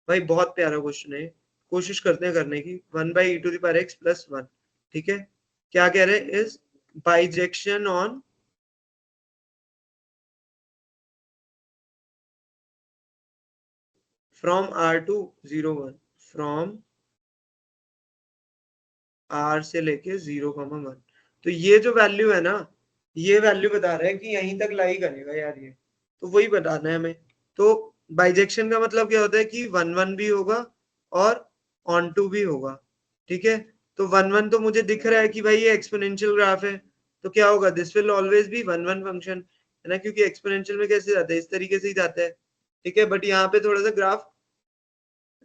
भाई बहुत प्यारा question है, कोशिश करते हैं करने की। 1 by e to the power x plus 1, ठीक है। क्या कह रहे हैं, is bijection on from r to 0 1, from r से लेके 0, 1। तो ये जो वैल्यू है ना, ये वैल्यू बता रहा है कि यहीं तक लाई करेगा यार ये, तो वही बताना है हमें। तो बाइजेक्शन का मतलब क्या होता है कि 1 1 भी होगा और ऑन टू भी होगा, ठीक है। तो 1 1 तो मुझे दिख रहा है कि भाई ये एक्सपोनेंशियल ग्राफ है, तो क्या होगा, this will always be 1 1 function, है ना, क्योंकि एक्सपोनेंशियल में कैसे जाता है, इस तरीके से ही जाता है, ठीक है। बट यहाँ पे थोड़ा सा ग्राफ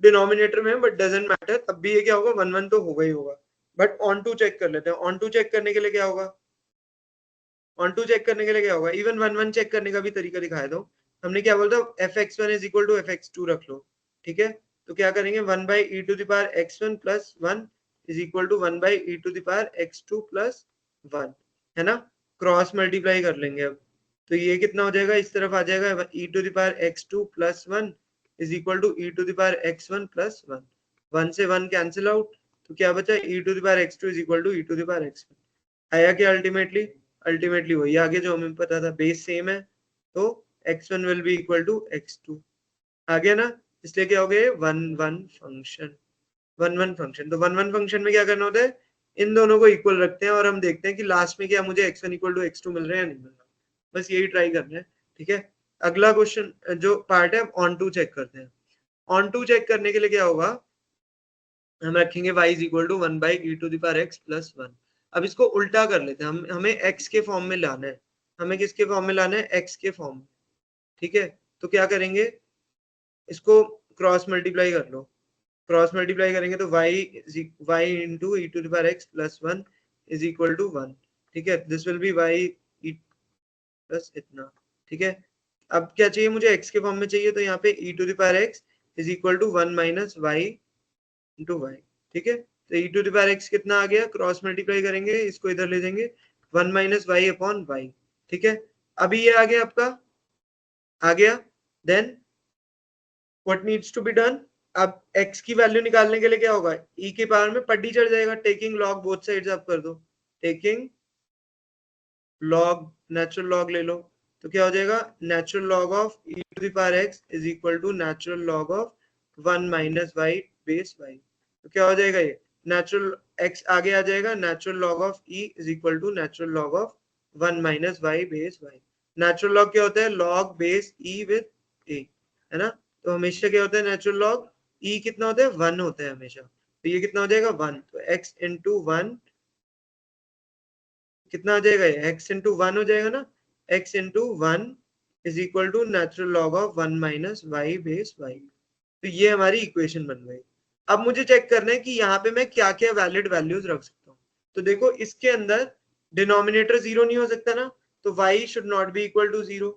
डिनोमिनेटर में, बट डजेंट मैटर, तब भी ये क्या होगा, 1 1 तो होगा ही होगा। बट ऑन टू चेक कर लेते हैं, ऑन टू चेक करने के लिए क्या होगा, ऑन टू चेक करने के लिए क्या होगा, इवन 1 1 चेक करने का भी तरीका दिखाया दो। हमने क्या बोलता, fx1 is equal to fx2 रख लो, ठीक है। तो क्या करेंगे, 1 by e to the power x1 plus 1 is equal to 1 by e to the power x2 plus 1, है ना। क्रॉस मल्टीप्लाई कर लेंगे अब, तो ये कितना हो जाएगा, इस तरफ आ जाएगा e to the power x2 plus 1 is equal to e to the power x1 plus 1। 1 से 1 कैंसिल आउट, तो क्या बचा e to the power x2 is equal to e to the power x1। आया क्या अल्टीमेटली? अल्टीमेटली वही आगे जो हमें पता था, बेस सेम है तो x1 will be equal to x2। आ गया ना? इसलिए क्या हो गया? One one function. One one function, तो वन वन फंक्शन में क्या करना होता है? इन दोनों को इक्वल रखते हैं और हम देखते हैं कि लास्ट में क्या मुझे x1 इक्वल टू x2 मिल रहा है या नहीं मिल रहा। बस यही ट्राई करना है, ठीक है। अगला क्वेश्चन जो पार्ट है ऑन टू चेक करते हैं। ऑन टू चेक करने के लिए क्या होगा? हम रखेंगे y is equal to 1 by e to the power x plus 1। अब इसको उल्टा कर लेते हैं, हमें x के फॉर्म में लाना है। हमें किसके फॉर्म में लाना है? x के फॉर्म में, ठीक है। तो क्या करेंगे? इसको क्रॉस मल्टीप्लाई कर लो। क्रॉस मल्टीप्लाई करेंगे तो y into e to the power x plus 1 is equal to 1, ठीक है। This will be y e plus इतना, ठीक है। अब क्या चाहिए मुझे? x के फॉर्म में चाहिए, तो यहाँ पे e to the power x is equal to 1 minus y into y, ठीक है। तो e to the power x कितना आ गया? क्रॉस मल्टीप्लाई करेंगे, इसको इधर ले जाएंगे, 1 माइनस वाई अपॉन वाई, ठीक है। अभी ये आ गया आपका, आ गया। Then what needs to be done? अब x की वैल्यू निकालने के लिए क्या होगा? e के पावर में पट्टी चढ़ जाएगा, टेकिंग लॉग बोथ साइड्स आप कर दो, टेकिंग लॉग, नेचुरल लॉग ले लो, तो क्या हो जाएगा? Natural log of e to the power x is equal to natural log of 1 minus y base y. तो क्या हो जाएगा? ये नेचुरल x आगे आ जाएगा, natural log of e is equal to natural log of 1 minus y base y. Natural log क्या होता है? Log base e with a, है ना। तो हमेशा क्या होता है? नेचुरल लॉग e कितना होता है? 1 होता है हमेशा। तो ये कितना हो जाएगा? 1। तो x इंटू 1 कितना आ जाएगा? ये x इंटू 1 हो जाएगा ना। x into 1 is equal to natural log of 1 minus y base y. तो ये हमारी इक्वेशन बन गई। अब मुझे चेक करना है कि यहाँ पे मैं क्या क्या वैलिड वैल्यूज रख सकता हूँ। तो देखो इसके अंदर डिनोमिनेटर 0 नहीं हो सकता ना, तो y should not be equal to 0,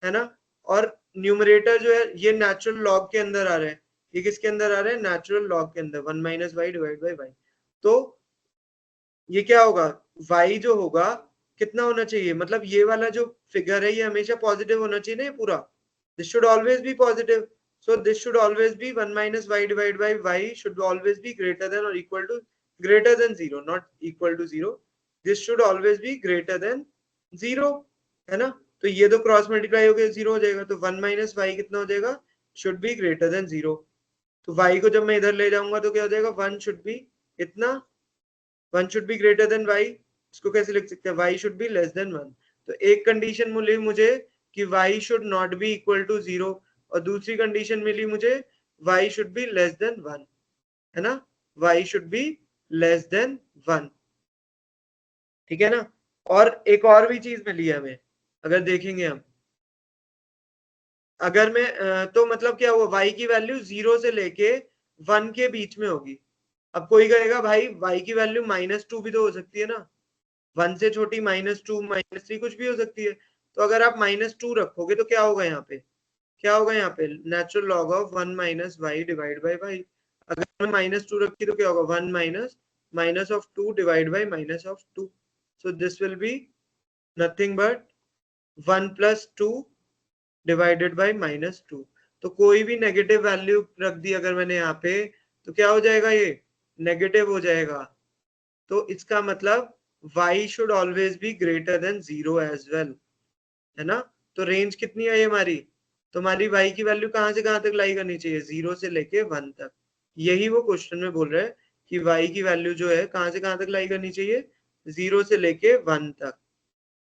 है ना। और न्यूमरेटर जो है ये नेचुरल लॉग के अंदर आ रहा है, ये किसके अंदर आ रहा है? नेचुरल लॉग के अंदर, 1 minus y divide by y. तो ये क्या होगा? y जो होगा कितना होना चाहिए? मतलब ये वाला जो फिगर है ये हमेशा पॉजिटिव होना चाहिए ना, ये पूरा। This should always be positive, so this should always be 1 minus y divide by y should always be greater than और equal to, greater than 0, not equal to 0। This should always be greater than 0, है ना। तो ये तो cross multiply होकर 0 हो जाएगा, तो 1 माइनस वाई कितना हो जाएगा? Should be greater than 0। तो y को जब मैं इधर ले जाऊंगा तो क्या हो जाएगा? 1 शुड बी इतना, 1 should be greater than y। इसको कैसे लिख सकते हैं? y should be less than 1। तो एक कंडीशन मिली मुझे कि y should not be equal to 0, और दूसरी कंडीशन मिली मुझे y should be less than 1, है ना। y should be less than 1, ठीक है ना। और एक और भी चीज मिली है हमें, अगर देखेंगे हम, अगर मैं तो मतलब क्या हुआ? y की वैल्यू 0 से लेके 1 के बीच में होगी। अब कोई कहेगा भाई y की वैल्यू -2 भी तो हो सकती है ना, 1 से छोटी -2 -3 कुछ भी हो सकती है। तो अगर आप -2 रखोगे तो क्या होगा यहाँ पे? क्या होगा यहाँ पे? Natural log of 1 minus y divide by y. अगर मैं -2 रखी तो क्या होगा? 1 minus minus of 2 divide by minus of 2। So this will be nothing but 1 plus 2 divided by -2। तो कोई भी नेगेटिव वैल्यू रख दी अगर मैंने यहाँ पे, तो क्या हो जाएगा? ये नेगेटिव हो जाएगा। तो इसका मतलब y should always be greater than 0 as well, है ना। तो रेंज कितनी है हमारी? तो हमारी y की वैल्यू कहां से कहां तक लाई करनी चाहिए? 0 से लेके 1 तक। यही वो क्वेश्चन में बोल रहा है कि y की वैल्यू जो है कहां से कहां तक लाई करनी चाहिए? 0 से लेके 1 तक।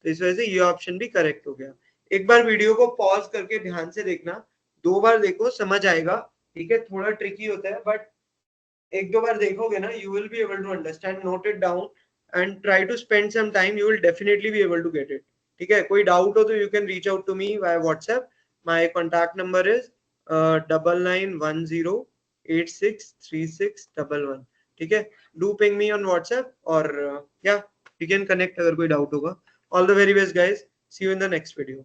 तो इस वजह से ये ऑप्शन भी करेक्ट हो गया। एक बार वीडियो को पॉज करके ध्यान से देखना, 2 बार देखो, समझ आएगा, ठीक है। थोड़ा ट्रिकी होता है बट एक दो बार देखोगे ना, you will be able to understand, note it down and try to spend some time, you will definitely be able to get it, ठीक है। कोई डाउट हो तो you can reach out to me via WhatsApp. My contact number is 9910863611, ठीक है। Do ping me on WhatsApp और yeah, we can connect अगर कोई डाउट होगा. All the very best guys, see you in the next video.